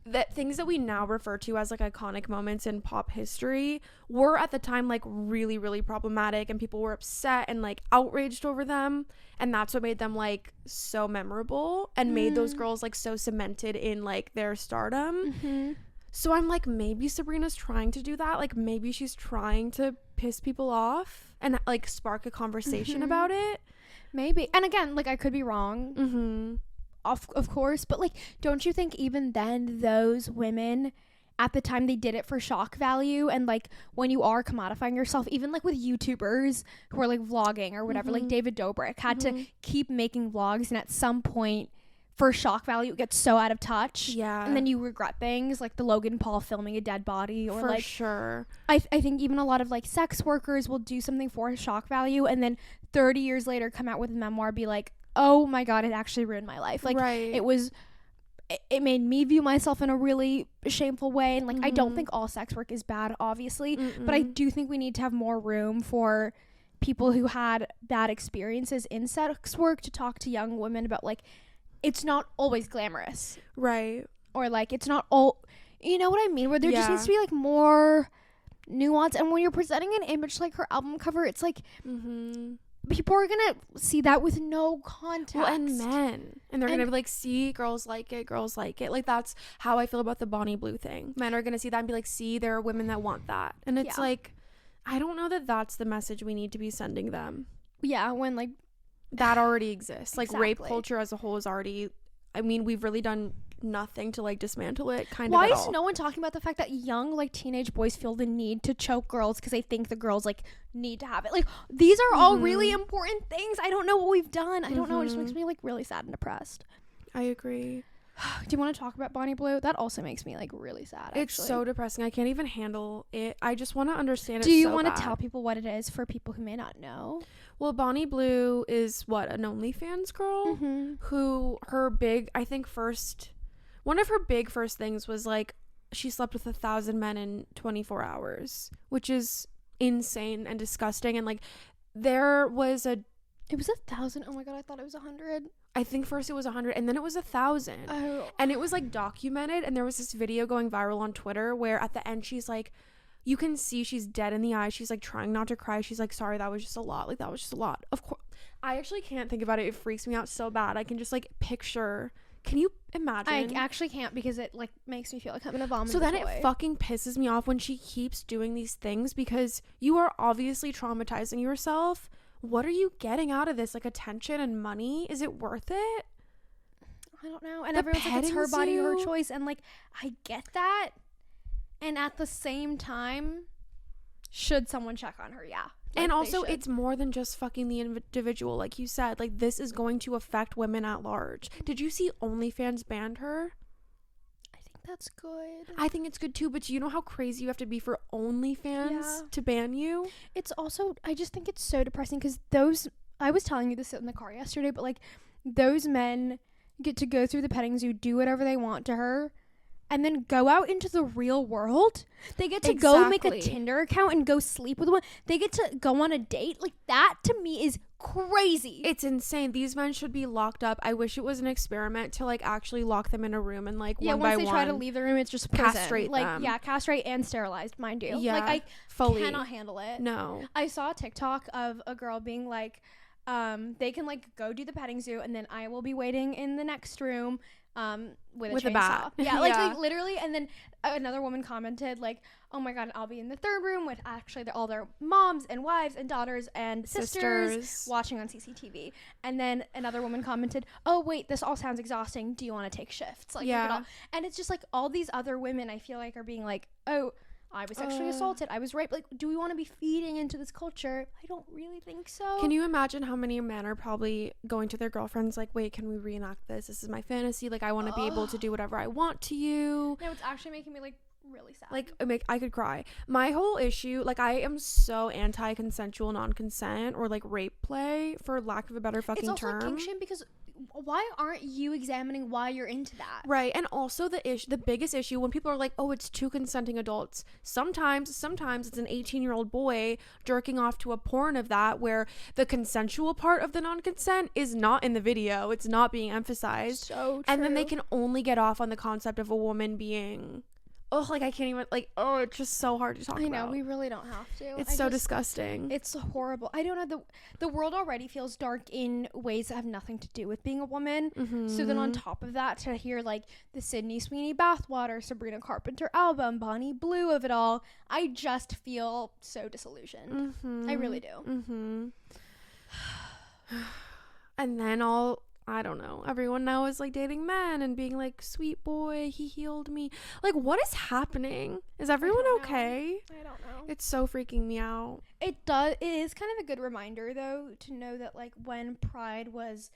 that things that we now refer to as like iconic moments in pop history were at the time like really, really problematic, and people were upset and like outraged over them, and that's what made them like so memorable and made those girls like so cemented in like their stardom. So I'm like, maybe Sabrina's trying to do that. Like, maybe she's trying to piss people off and like spark a conversation about it. Maybe. And again, like, I could be wrong. Of course. But like, don't you think even then those women at the time, they did it for shock value? And like, when you are commodifying yourself, even like with YouTubers who are like vlogging or whatever, like David Dobrik had to keep making vlogs, and at some point for shock value, it gets so out of touch. Yeah. And then you regret things like the Logan Paul filming a dead body, or for like sure. I think even a lot of like sex workers will do something for shock value and then 30 years later come out with a memoir, be like, oh my God, it actually ruined my life. Like it made me view myself in a really shameful way. And like, I don't think all sex work is bad, obviously, but I do think we need to have more room for people who had bad experiences in sex work to talk to young women about like, it's not always glamorous. Right. Or like, it's not all, you know what I mean? Where there just needs to be like more nuance. And when you're presenting an image like her album cover, it's like, people are gonna see that with no context. Well, and men, and they're gonna be like, see, girls like it. Like, that's how I feel about the Bonnie Blue thing. Men are gonna see that and be like, see, there are women that want that. And it's like, I don't know that that's the message we need to be sending them. Yeah, when like that already exists. Like, exactly. rape culture as a whole is already, I mean, we've really done nothing to like dismantle it Why is no one talking about the fact that young like teenage boys feel the need to choke girls because they think the girls like need to have it? Like, these are all really important things. I don't know what we've done. I don't know. It just makes me like really sad and depressed. I agree. Do you want to talk about Bonnie Blue? That also makes me like really sad, actually. It's so depressing. I can't even handle it. I just want to understand it. Do you want to tell people what it is for people who may not know? Well, Bonnie Blue is what, an OnlyFans girl who her big, I think one of her big first things was like she slept with 1,000 men in 24 hours, which is insane and disgusting. And like it was 1,000. Oh my God, I thought it was 100. I think first it was 100 and then it was 1,000. Oh. And it was like documented, and there was this video going viral on Twitter where at the end she's like, you can see she's dead in the eyes. She's like trying not to cry. She's like, sorry, that was just a lot. Like, that was just a lot. Of course, I actually can't think about it. It freaks me out so bad. I can just like picture. Can you imagine? I actually can't, because it like makes me feel like I'm gonna vomit. So then it fucking pisses me off when she keeps doing these things, because you are obviously traumatizing yourself. What are you getting out of this? Like, attention and money? Is it worth it? I don't know. And everyone's like, it's her body, her choice. And like, I get that. And at the same time, should someone check on her? Yeah. Like, and also, it's more than just fucking the individual. Like you said, like, this is going to affect women at large. Did you see OnlyFans banned her? I think that's good. I think it's good too, but do you know how crazy you have to be for OnlyFans to ban you? It's also, I just think it's so depressing, because I was telling you this in the car yesterday, but like, those men get to go through the petting zoo, do whatever they want to her, and then go out into the real world. They get to go make a Tinder account and go sleep with one. They get to go on a date. Like, that to me is crazy. It's insane. These men should be locked up. I wish it was an experiment to like actually lock them in a room and like one by one. Once they try to leave the room, it's just prison. Castrate them. Yeah, castrate and sterilized, mind you. Yeah, like, I fully cannot handle it. No. I saw a TikTok of a girl being like, they can like go do the petting zoo, and then I will be waiting in the next room with a chainsaw. bat. Yeah, like literally. And then another woman commented like, oh my God, I'll be in the third room with actually all their moms and wives and daughters and sisters watching on CCTV. And then another woman commented, oh wait, this all sounds exhausting, do you want to take shifts? Like, yeah. And it's just like all these other women, I feel like, are being like, oh, I was sexually assaulted, I was raped. Like, do we want to be feeding into this culture? I don't really think so. Can you imagine how many men are probably going to their girlfriends like, wait, can we reenact this? This is my fantasy. Like, I want to be able to do whatever I want to you. No, it's actually making me like really sad. Like, I could cry. My whole issue, like, I am so anti-consensual non-consent or like rape play, for lack of a better fucking term. It's also kink shame, because why aren't you examining why you're into that? Right. And also the biggest issue when people are like, oh, it's two consenting adults. Sometimes it's an 18-year-old boy jerking off to a porn of that, where the consensual part of the non-consent is not in the video. It's not being emphasized. So true. And then they can only get off on the concept of a woman being, oh, like, I can't even, like, oh, it's just so hard to talk about. I know, we really don't have to. It's so disgusting. It's horrible. I don't know, the world already feels dark in ways that have nothing to do with being a woman. So then on top of that, to hear like the Sydney Sweeney bathwater, Sabrina Carpenter album, Bonnie Blue of it all, I just feel so disillusioned. I really do. And then I don't know, everyone now is like dating men and being like, sweet boy, he healed me. Like, what is happening? Is everyone okay? I don't know. It's so freaking me out. It is kind of a good reminder though to know that like when Pride was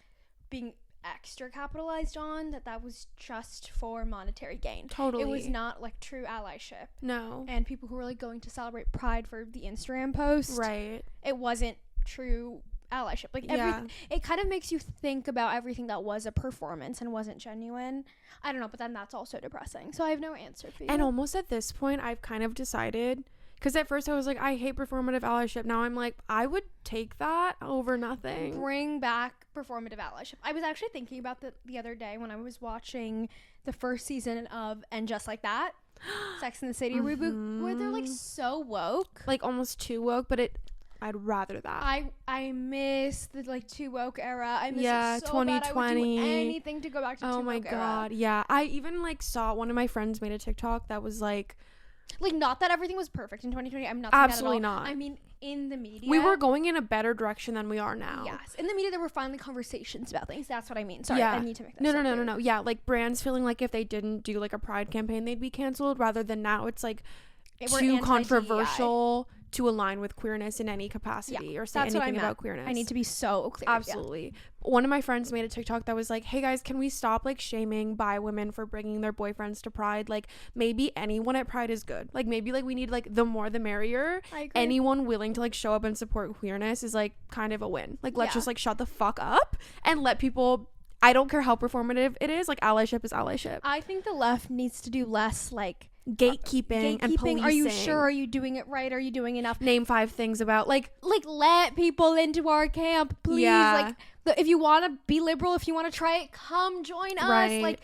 being extra capitalized on, that was just for monetary gain. Totally. It was not like true allyship. No. And people who were like going to celebrate Pride for the Instagram post. Right. It wasn't true allyship. Like it kind of makes you think about everything that was a performance and wasn't genuine. I don't know, but then that's also depressing. So I have no answer for you. And almost at this point, I've kind of decided, because at first I was like, I hate performative allyship. Now I'm like, I would take that over nothing. Bring back performative allyship. I was actually thinking about the other day when I was watching the first season of And Just Like That, Sex and the City reboot, where they're like so woke. Like almost too woke, but I'd rather that. I miss the like too woke era. I miss it so 2020. bad. I would do anything to go back to too woke era. Oh my god, yeah. I even like saw one of my friends made a TikTok that was like not that everything was perfect in 2020. I'm not saying absolutely that at all. not. I mean, in the media, we were going in a better direction than we are now. Yes, in the media there were finally conversations about things. That's what I mean. Sorry, yeah. I need to make that no. Yeah, like brands feeling like if they didn't do like a Pride campaign, they'd be canceled. Rather than now, it's like too controversial to align with queerness in any capacity or say anything about queerness. I need to be so clear. Absolutely. Yeah. One of my friends made a TikTok that was like, hey guys, can we stop like shaming bi women for bringing their boyfriends to Pride? Like maybe anyone at Pride is good. Like maybe like we need like the more the merrier. I agree. Anyone willing to like show up and support queerness is like kind of a win. Like let's just like shut the fuck up and let people, I don't care how performative it is, like allyship is allyship. I think the left needs to do less like gatekeeping and policing. Are you sure? Are you doing it right? Are you doing enough? Name 5 things about like let people into our camp, please. Yeah. Like if you want to be liberal, if you want to try it, come join us. Right. Like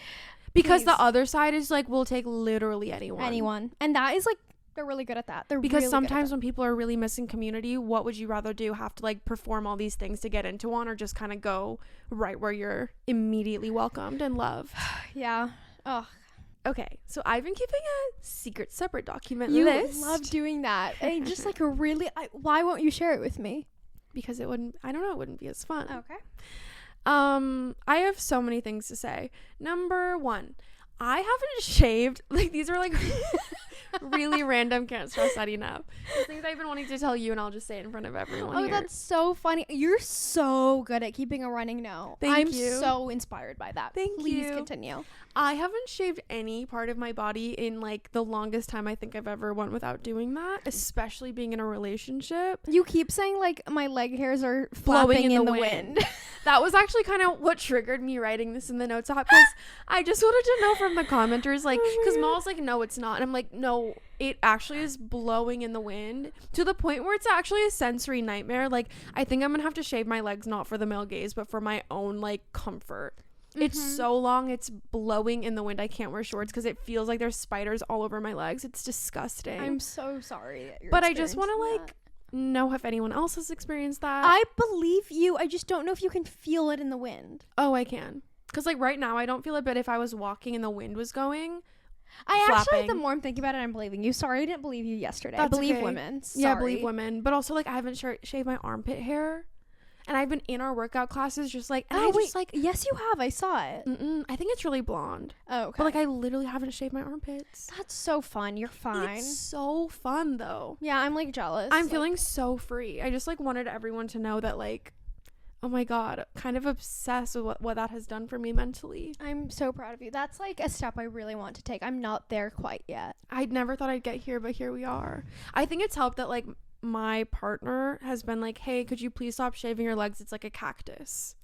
because please. the other side is like we'll take literally anyone, and that is like they're really good at that. Because really sometimes when people are really missing community, what would you rather do? Have to like perform all these things to get into one, or just kind of go right where you're immediately welcomed and loved? Yeah. Oh. Okay, so I've been keeping a secret separate document list. You love doing that. I just like why won't you share it with me? Because it wouldn't be as fun. Okay. I have so many things to say. Number 1, I haven't shaved. Like these are like really random, can't stress that enough. The things I've been wanting to tell you, and I'll just say it in front of everyone. Oh, that's so funny. You're so good at keeping a running note. I'm so inspired by that. Please continue. I haven't shaved any part of my body in like the longest time I think I've ever went without doing that, especially being in a relationship. You keep saying like my leg hairs are flapping in the wind. That was actually kind of what triggered me writing this in the notes app, because I just wanted to know from the commenters, like, because Maal's like, no, it's not. And I'm like, no, it actually is blowing in the wind to the point where it's actually a sensory nightmare. Like, I think I'm gonna have to shave my legs, not for the male gaze, but for my own like comfort. It's so long, it's blowing in the wind. I can't wear shorts because it feels like there's spiders all over my legs. It's disgusting. I'm so sorry that you're but I just want to like know if anyone else has experienced that. I believe you. I just don't know if you can feel it in the wind. Oh, I can. Because like right now I don't feel it, but if I was walking and the wind was going, actually, the more I'm thinking about it, I'm believing you. Sorry I didn't believe you yesterday. I believe women. Sorry. Yeah, I believe women. But also like I haven't shaved my armpit hair. And I've been in our workout classes just like, and yes, you have. I saw it. I think it's really blonde. Oh, okay. But like, I literally haven't shaved my armpits. That's so fun. You're fine. It's so fun though. Yeah, I'm like jealous. I'm feeling so free. I just like wanted everyone to know that like, oh my God, kind of obsessed with what that has done for me mentally. I'm so proud of you. That's like a step I really want to take. I'm not there quite yet. I never thought I'd get here, but here we are. I think it's helped that like, my partner has been like, hey, could you please stop shaving your legs? It's like a cactus.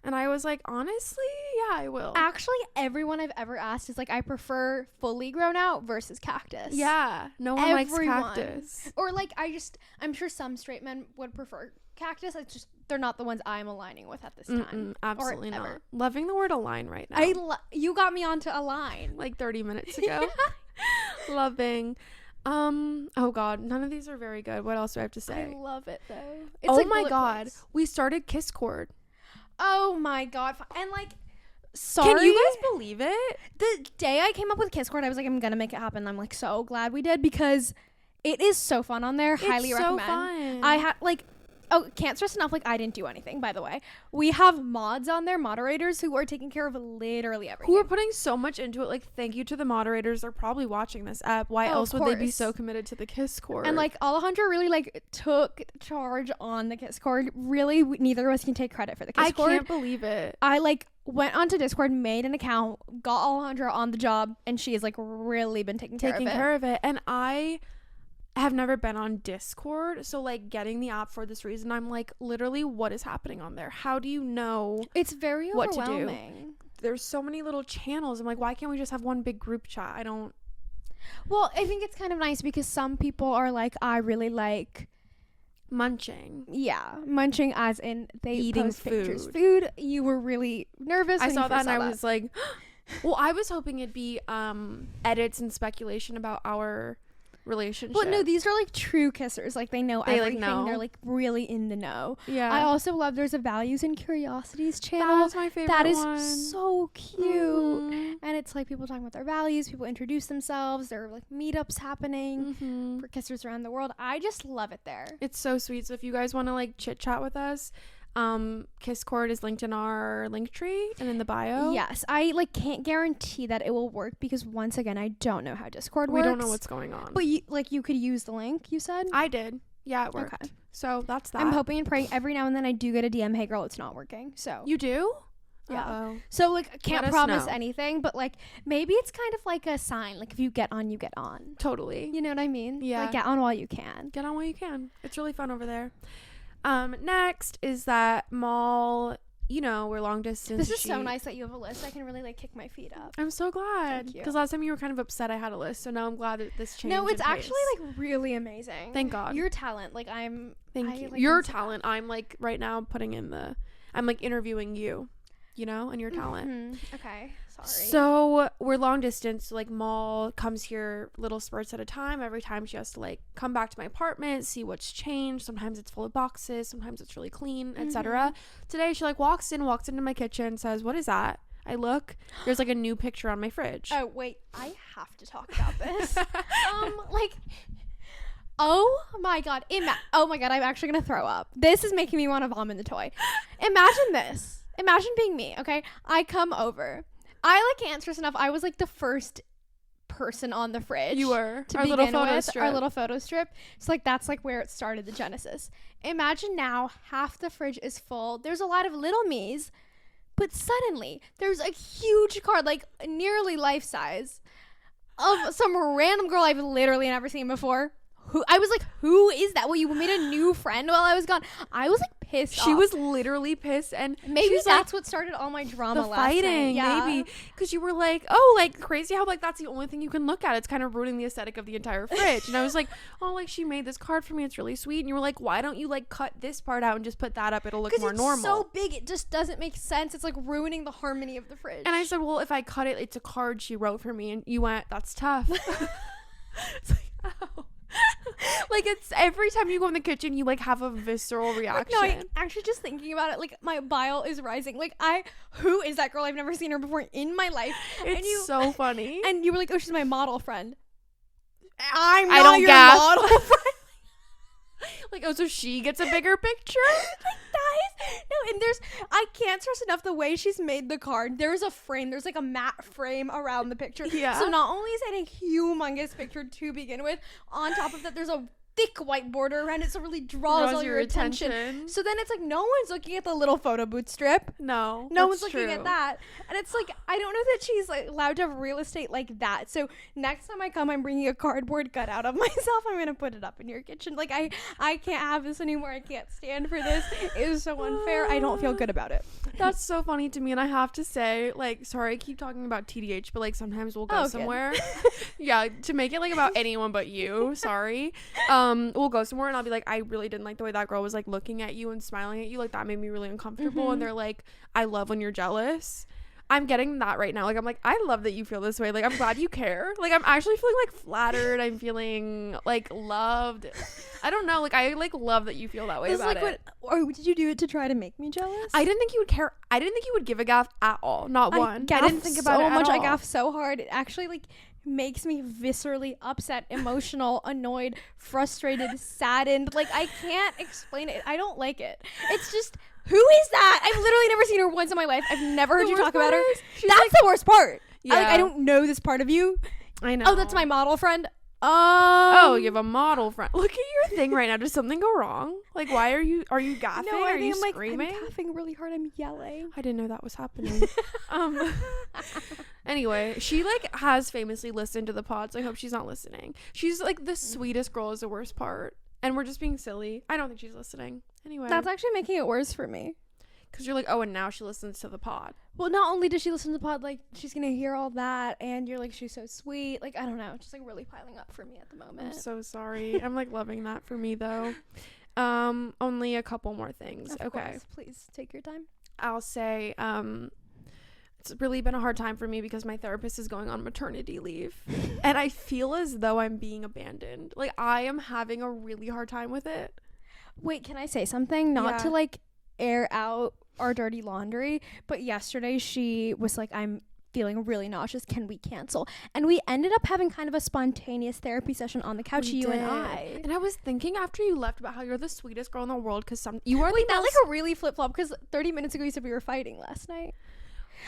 And I was like, honestly, yeah, I will. Actually, everyone I've ever asked is like, I prefer fully grown out versus cactus. Yeah, no one likes cactus. Or like, I'm sure some straight men would prefer cactus. It's just they're not the ones I'm aligning with at this time. Absolutely not. Loving the word align right now. You got me onto align like 30 minutes ago. Loving. Oh God, none of these are very good. What else do I have to say? I love it though. It's oh like my God, we started Kiscord. Oh my God, and like, sorry. Can you guys believe it? The day I came up with Kiscord, I was like, I'm gonna make it happen. I'm like so glad we did because it is so fun on there. Highly recommend. So fun. I had like, can't stress enough, like, I didn't do anything, by the way. We have mods on there, moderators, who are taking care of literally everything. Who are putting so much into it. Like, thank you to the moderators. They're probably watching this app. Why else would they be so committed to the Kiss Cord? And, like, Alejandra really, like, took charge on the Kiss Cord. Really, neither of us can take credit for the Kiss Cord. I can't believe it. I, like, went onto Discord, made an account, got Alejandra on the job, and she has, like, really been taking care of it. And I have never been on Discord, so, like, getting the app for this reason, I'm like, literally, what is happening on there? How do you know? It's very overwhelming. What to do? There's so many little channels. I'm like, why can't we just have one big group chat? I don't. Well, I think it's kind of nice because some people are like, I really like munching. Yeah, munching as in they eating post pictures. Food. You were really nervous. I saw that and I was like, well, I was hoping it'd be edits and speculation about our relationship. But no, these are like true kissers. Like they know everything. Like, know. They're like really in the know. Yeah. I also love there's a values and curiosities channel. That's my favorite. That is one. So cute. And it's like people talking about their values. People introduce themselves. There are like meetups happening for kissers around the world. I just love it there. It's so sweet. So if you guys want to like chit chat with us, Kisscord is linked in our link tree and in the bio. Yes, I like can't guarantee that it will work because once again I don't know how Discord works. We don't know what's going on. But you could use the link, you said? I did. Yeah, it worked. Okay. So that's that. I'm hoping and praying every now and then I do get a DM, hey girl, it's not working. So you do? Yeah. Uh-oh. So like can't promise anything, but like maybe it's kind of like a sign. Like if you get on, you get on. Totally. You know what I mean? Yeah. Like get on while you can. Get on while you can. It's really fun over there. Next is that maal, you know, we're long distance. This is so nice that you have a list. I can really like kick my feet up. I'm so glad. Because last time you were kind of upset I had a list. So now I'm glad that this changed. No, it's actually like really amazing. Thank God. Your talent. Like Thank you. Like, your talent. I'm like right now putting in I'm like interviewing you, you know, and your talent. Okay. Sorry. So we're long distance. So like maal comes here little spurts at a time. Every time she has to like come back to my apartment, see what's changed. Sometimes it's full of boxes. Sometimes it's really clean, etc. Today she like walks into my kitchen, says, "What is that?" I look. There's like a new picture on my fridge. Oh wait, I have to talk about this. Like. Oh my god. Oh my god, I'm actually gonna throw up. This is making me want to vomit the toy. Imagine this. Imagine being me, okay? I come over. I like can't stress enough. I was like the first person on the fridge. You were. To begin with, our little photo strip. So like that's like where it started, the genesis. Imagine now half the fridge is full. There's a lot of little me's, but suddenly there's a huge card, like nearly life size, of some random girl I've literally never seen before. I was like, who is that? Well, you made a new friend while I was gone. I was like pissed off. She was literally pissed, and maybe that's what started all my drama the last fighting, night. Yeah. Maybe because you were like, oh, like crazy how like that's the only thing you can look at. It's kind of ruining the aesthetic of the entire fridge. And I was like, oh, like she made this card for me. It's really sweet. And you were like, why don't you like cut this part out and just put that up? It'll look more normal. Because it's so big, it just doesn't make sense. It's like ruining the harmony of the fridge. And I said, well, if I cut it, it's a card she wrote for me. And you went, that's tough. It's like, oh. Like it's every time you go in the kitchen you like have a visceral reaction. Like, no, actually just thinking about it, like my bile is rising. Like who is that girl? I've never seen her before in my life. It's so funny. And you were like, oh, she's my model friend. I don't your model friend. Like, oh, so she gets a bigger picture? Like that is no, and I can't stress enough the way she's made the card. There's a frame, there's like a matte frame around the picture. Yeah. So not only is it a humongous picture to begin with, on top of that there's a thick white border around it, so it really draws all your attention. So then it's like no one's looking at the little photo booth strip. No one's looking at that. And it's like I don't know that she's like allowed to have real estate like that. So next time I come, I'm bringing a cardboard cutout of myself. I'm gonna put it up in your kitchen. Like I can't have this anymore. I can't stand for this. It is so unfair. I don't feel good about it. That's so funny to me. And I have to say, like, sorry I keep talking about TDH, but like sometimes we'll go somewhere. Yeah, to make it like about anyone but you. Sorry. We'll go somewhere and I'll be like, I really didn't like the way that girl was like looking at you and smiling at you. Like that made me really uncomfortable. And they're like, I love when you're jealous. I'm getting that right now. Like I'm like, I love that you feel this way. Like I'm glad you care. Like I'm actually feeling like flattered. I'm feeling like loved. I don't know. Like I like love that you feel that way about it. Or did you do it to try to make me jealous? I didn't think you would care. I didn't think you would give a gaff at all. Not one. I didn't think about it so much. I gaff so hard. It actually like makes me viscerally upset, emotional, annoyed, frustrated, saddened. Like, I can't explain it. I don't like it. It's just, who is that? I've literally never seen her once in my life. I've never heard you talk about her. That's like, the worst part. Yeah. I don't know this part of you. I know. Oh, that's my model friend. Oh, you have a model friend. Look at your thing right now. Does something go wrong? Like, why are you gaffing? No, are you I'm screaming? I'm gaffing really hard. I'm yelling. I didn't know that was happening. Anyway, she like has famously listened to the pods. I hope she's not listening. She's like the sweetest girl is the worst part. And we're just being silly. I don't think she's listening. Anyway. That's actually making it worse for me. Because you're like, oh, and now she listens to the pod. Well, not only does she listen to the pod, like, she's going to hear all that, and you're like, she's so sweet. Like, I don't know. It's just, like, really piling up for me at the moment. I'm so sorry. I'm, like, loving that for me, though. Only a couple more things. Of course. Please take your time. I'll say, it's really been a hard time for me because my therapist is going on maternity leave. And I feel as though I'm being abandoned. Like, I am having a really hard time with it. Wait, can I say something? Not to, like, air out our dirty laundry, but yesterday she was like, I'm feeling really nauseous, can we cancel? And we ended up having kind of a spontaneous therapy session on the couch, and I. And I was thinking after you left about how you're the sweetest girl in the world because you are. Wait, that like a really flip-flop because 30 minutes ago you said we were fighting last night.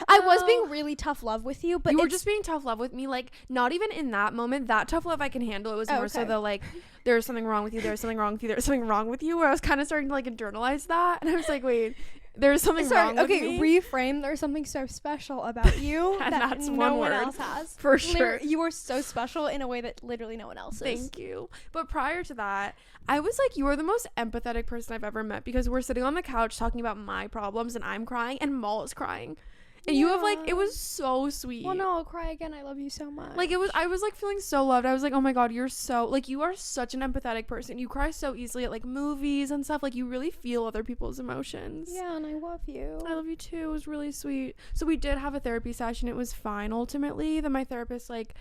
I was being really tough love with you, but you were just being tough love with me. Like, not even in that moment. That tough love I can handle. It was more so the like, there's something wrong with you. There's something wrong with you. There's something wrong with you. Where I was kind of starting to like internalize that, and I was like, wait, there's something wrong with me. Reframe. There's something so special about you and that that's no one one else has. For sure. You are so special in a way that literally no one else is. Thank you. But prior to that, I was like, you are the most empathetic person I've ever met because we're sitting on the couch talking about my problems and I'm crying and Maal is crying. And you have like, it was so sweet. Well, no, I'll cry again. I love you so much. Like I was like feeling so loved. I was like, oh my God, you're so, like, you are such an empathetic person. You cry so easily at like movies and stuff. Like you really feel other people's emotions. Yeah, and I love you. I love you too. It was really sweet. So we did have a therapy session. It was fine ultimately. Then my therapist like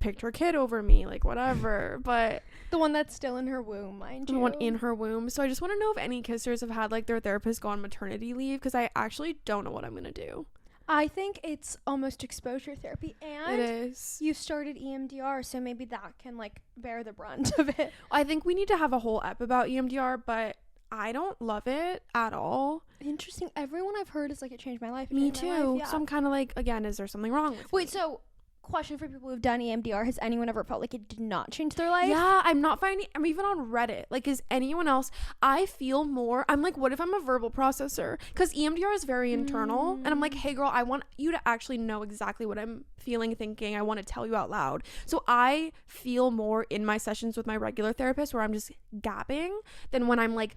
picked her kid over me, like whatever. But the one that's still in her womb, mind you. The one in her womb. So I just want to know if any kissers have had like their therapist go on maternity leave because I actually don't know what I'm gonna do. I think it's almost exposure therapy, and it is. You started EMDR, so maybe that can like bear the brunt of it. I think we need to have a whole ep about EMDR, but I don't love it at all. Interesting. Everyone I've heard is like it changed my life. Me too. Yeah. So I'm kind of like, again, is there something wrong with me? So question for people who've done EMDR, has anyone ever felt like it did not change their life? Yeah, I'm even on Reddit, like, is anyone else, I feel more, I'm like, what if I'm a verbal processor, because EMDR is very internal, and I'm like, hey girl, I want you to actually know exactly what I'm feeling, thinking, I want to tell you out loud. So I feel more in my sessions with my regular therapist where I'm just gabbing than when I'm like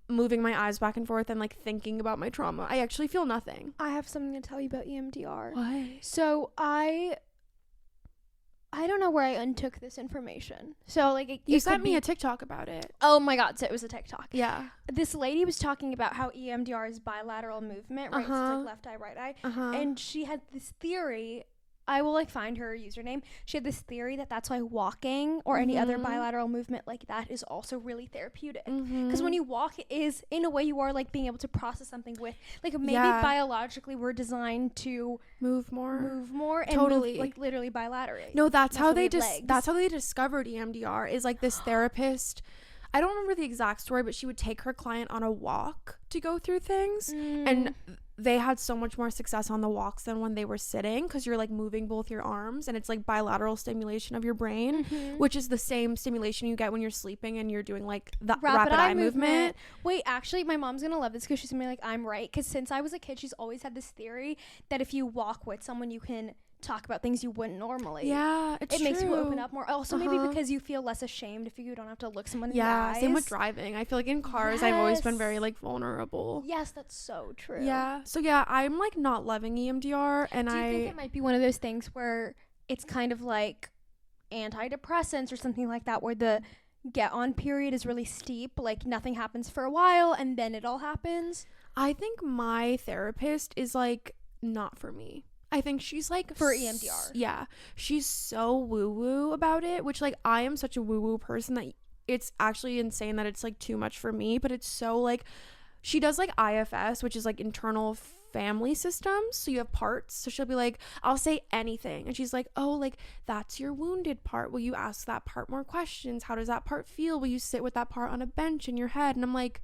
moving my eyes back and forth and like thinking about my trauma. I actually feel nothing. I have something to tell you about EMDR. What? So I don't know where I untook this information. So, like, you sent me a TikTok about it. Oh my God! So it was a TikTok. Yeah. This lady was talking about how EMDR is bilateral movement, right? So it's like left eye, right eye. And she had this theory. I will like find her username. She had this theory that that's why walking or any other bilateral movement like that is also really therapeutic. Because when you walk, it is in a way you are like being able to process something with, like, maybe biologically we're designed to move more and totally move, like, literally bilaterally. No, that's how they discovered EMDR, is like this therapist, I don't remember the exact story, but she would take her client on a walk to go through things, and they had so much more success on the walks than when they were sitting, because you're like moving both your arms, and it's like bilateral stimulation of your brain, which is the same stimulation you get when you're sleeping and you're doing like the rapid eye movement. Wait, actually my mom's gonna love this because she's gonna be like, I'm right, because since I was a kid she's always had this theory that if you walk with someone you can talk about things you wouldn't normally. Yeah, it makes you open up more. Also, maybe because you feel less ashamed if you don't have to look someone in the eyes. Same with driving. I feel like in cars I've always been very like vulnerable. Yes, that's so true. Yeah. So yeah, I'm like not loving EMDR, and do you think it might be one of those things where it's kind of like antidepressants or something like that, where the get on period is really steep, like nothing happens for a while and then it all happens? I think my therapist is like not for me. I think she's like for EMDR. Yeah. She's so woo-woo about it, which like I am such a woo-woo person that it's actually insane that it's like too much for me, but it's so like, she does like IFS, which is like internal family systems. So you have parts. So she'll be like, I'll say anything. And she's like, oh, like, that's your wounded part. Will you ask that part more questions? How does that part feel? Will you sit with that part on a bench in your head? And I'm like,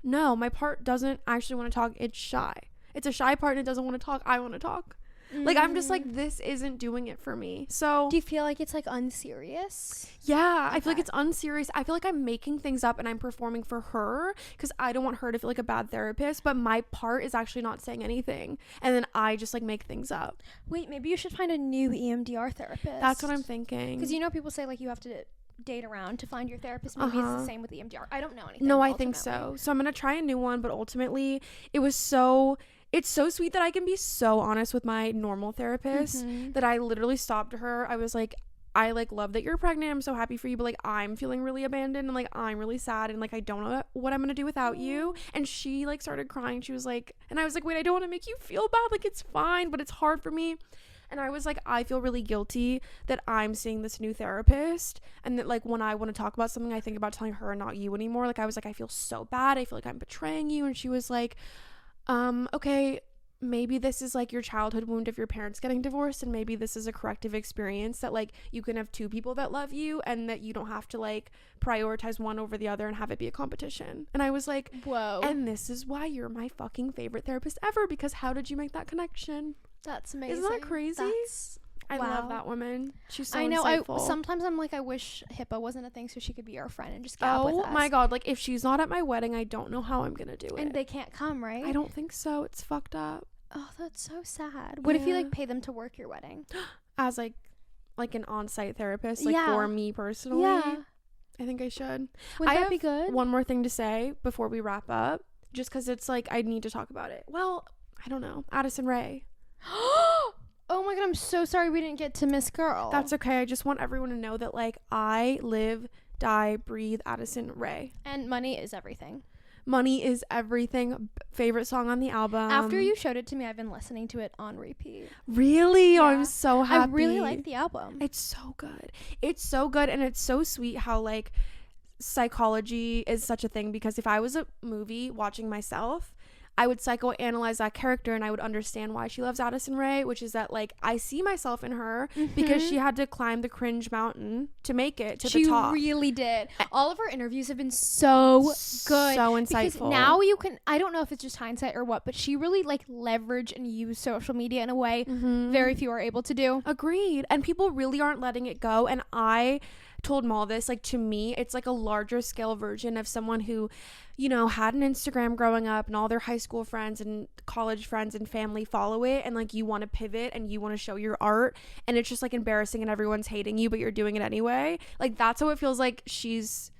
no, my part doesn't actually want to talk. It's shy. It's a shy part and it doesn't want to talk. I want to talk. Like, I'm just like, this isn't doing it for me. So do you feel like it's like unserious? Yeah, okay. I feel like it's unserious. I feel like I'm making things up and I'm performing for her because I don't want her to feel like a bad therapist, but my part is actually not saying anything, and then I just like make things up. Wait, maybe you should find a new EMDR therapist. That's what I'm thinking. Because people say like you have to date around to find your therapist. Maybe it's the same with EMDR. I don't know anything. No, I think so. So I'm gonna try a new one, but ultimately it's so sweet that I can be so honest with my normal therapist that I literally stopped her. I was like, I like love that you're pregnant. I'm so happy for you, but like I'm feeling really abandoned and like I'm really sad and like I don't know what I'm gonna do without you. And she like started crying. She was like, and I was like, wait, I don't want to make you feel bad. Like it's fine, but it's hard for me. And I was like, I feel really guilty that I'm seeing this new therapist, and that like when I want to talk about something, I think about telling her and not you anymore. Like I was like, I feel so bad. I feel like I'm betraying you. And she was like, okay, maybe this is like your childhood wound of your parents getting divorced, and maybe this is a corrective experience that like you can have two people that love you and that you don't have to like prioritize one over the other and have it be a competition. And I was like, whoa. And this is why you're my fucking favorite therapist ever, because how did you make that connection? That's amazing. Isn't that crazy? I love that woman. She's so I know. insightful. Sometimes I'm like, I wish HIPAA wasn't a thing so she could be our friend and just get up with us. Oh my god, like if she's not at my wedding, I don't know how I'm gonna do it. And they can't come, right? I don't think so. It's fucked up. Oh, that's so sad. What if you like pay them to work your wedding? As like an on-site therapist, like for me personally? Yeah. I think I should. Would that be good? One more thing to say before we wrap up, just because it's like I need to talk about it. Well, I don't know. Addison Rae. Oh my god, I'm so sorry we didn't get to Miss Girl. That's okay. I just want everyone to know that like I live, die, breathe Addison Rae. And money is everything. Money is everything. Favorite song on the album. After you showed it to me, I've been listening to it on repeat. Really? Yeah. Oh, I'm so happy. I really like the album. It's so good. It's so good, and it's so sweet how like psychology is such a thing, because if I was a movie watching myself, I would psychoanalyze that character and I would understand why she loves Addison Rae, which is that like I see myself in her because she had to climb the cringe mountain to make it to the top. She really did. All of her interviews have been so good. So insightful. Because now you can, I don't know if it's just hindsight or what, but she really like leverage and use social media in a way very few are able to do. Agreed. And people really aren't letting it go. And I told Maal this, like to me it's like a larger scale version of someone who, you know, had an Instagram growing up and all their high school friends and college friends and family follow it, and like you want to pivot and you want to show your art and it's just like embarrassing and everyone's hating you but you're doing it anyway. Like that's how it feels like she's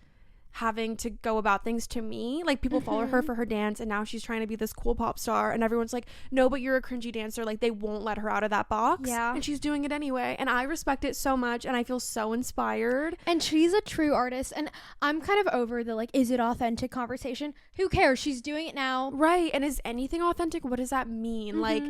having to go about things to me. Like people follow her for her dance and now she's trying to be this cool pop star and everyone's like, no, but you're a cringy dancer. Like they won't let her out of that box. Yeah. And she's doing it anyway, and I respect it so much and I feel so inspired. And she's a true artist, and I'm kind of over the like, is it authentic conversation. Who cares? She's doing it now. Right. And is anything authentic? What does that mean? Like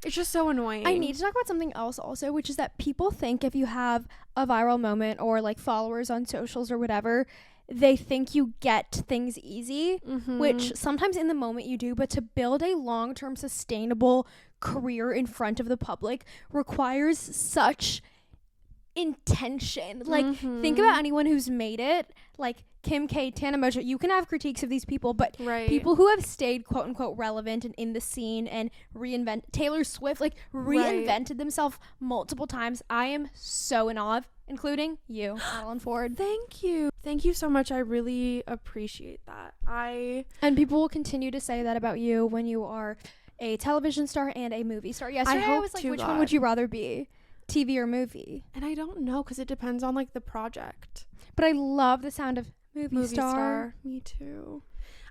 it's just so annoying. I need to talk about something else also, which is that people think if you have a viral moment or like followers on socials or whatever, they think you get things easy, which sometimes in the moment you do, but to build a long-term sustainable career in front of the public requires such intention. Like think about anyone who's made it, like Kim K, Tana Mojo. You can have critiques of these people, but people who have stayed quote unquote relevant and in the scene and Taylor Swift, like reinvented themselves multiple times. I am so in awe of, including you, Madeline Ford. Thank you so much. I really appreciate that. And people will continue to say that about you when you are a television star and a movie star. Yesterday I was like, which one would you rather be, TV or movie? And I don't know, because it depends on like the project. But I love the sound of movie star. Me too.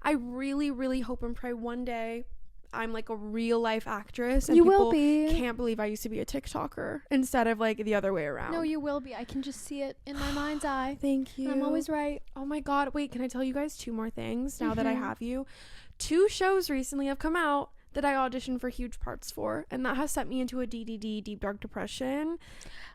I really, really hope and pray one day I'm like a real life actress and you people will be. Can't believe I used to be a TikToker instead of like the other way around. No, you will be. I can just see it in my mind's eye. Thank you. I'm always right. Oh my god, wait, can I tell you guys 2 more things now that I have you? 2 shows recently have come out that I auditioned for huge parts for, and that has sent me into a DDD, deep dark depression.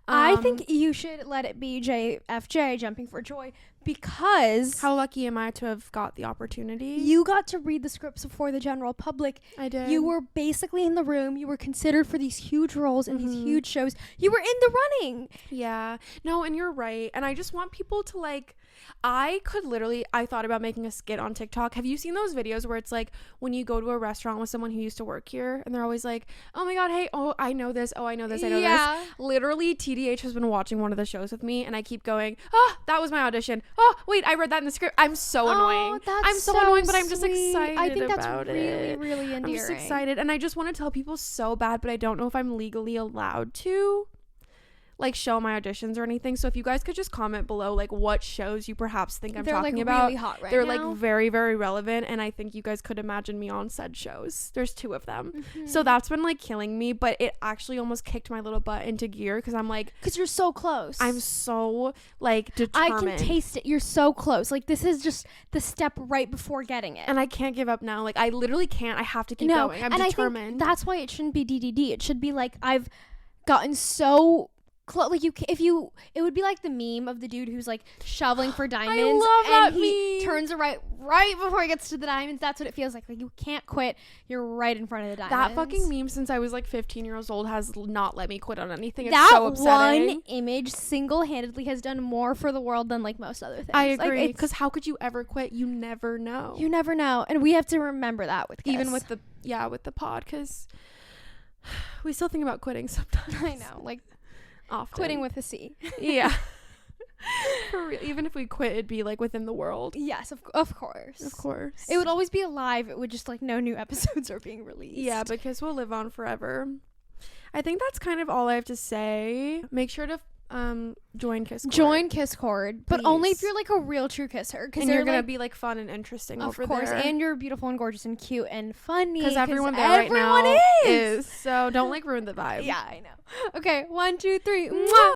I think you should let it be JFJ, Jumping for Joy, because how lucky am I to have got the opportunity? you got to read the scripts before the general public. I did. You were basically in the room. You were considered for these huge roles in these huge shows. You were in the running. Yeah. No, and you're right. And I just want people to like, I thought about making a skit on TikTok. Have you seen those videos where it's like when you go to a restaurant with someone who used to work here and they're always like, oh my God, hey, oh, I know this. Oh, I know this. I know this. Literally, TDH has been watching one of the shows with me and I keep going, oh, that was my audition. Oh, wait, I read that in the script. I'm so annoying. I'm so annoying, but I'm just excited. I think that's about really, it. really endearing. I'm just excited. And I just want to tell people so bad, but I don't know if I'm legally allowed to like show my auditions or anything. So if you guys could just comment below like what shows you perhaps think I'm talking about. Really hot right They're now. like very, very relevant, and I think you guys could imagine me on said shows. There's 2 of them. So that's been like killing me, but it actually almost kicked my little butt into gear because I'm like, because you're so close. I'm so like determined. I can taste it. You're so close. Like this is just the step right before getting it, and I can't give up now. Like I literally can't. I have to keep going. I'm determined. I think that's why it shouldn't be DDD. It should be like I've gotten so like it would be like the meme of the dude who's like shoveling for diamonds. I love that and he meme. Turns right before he gets to the diamonds. That's what it feels like. Like you can't quit. You're right in front of the diamonds. That fucking meme since I was like 15 years old has not let me quit on anything. It's that so upsetting. one image single-handedly has done more for the world than like most other things. I agree, because how could you ever quit? You never know. You never know, and we have to remember that with Kiss. Even with the pod, because we still think about quitting sometimes. I know, like often. Quitting with a C. Yeah. For real. Even if we quit, it'd be like within the world. Yes, of course. Of course. It would always be alive. It would just like no new episodes are being released. Yeah, because we'll live on forever. I think that's kind of all I have to say. Make sure to join Kiss Cord. Join Kiss Cord, but Please. only if you're like a real true kisser, because you're gonna be like fun and interesting over there. Of course, and you're beautiful and gorgeous and cute and funny. Because everyone there right now is. So don't like ruin the vibe. Yeah, I know. Okay, 1, 2, 3. Mwah!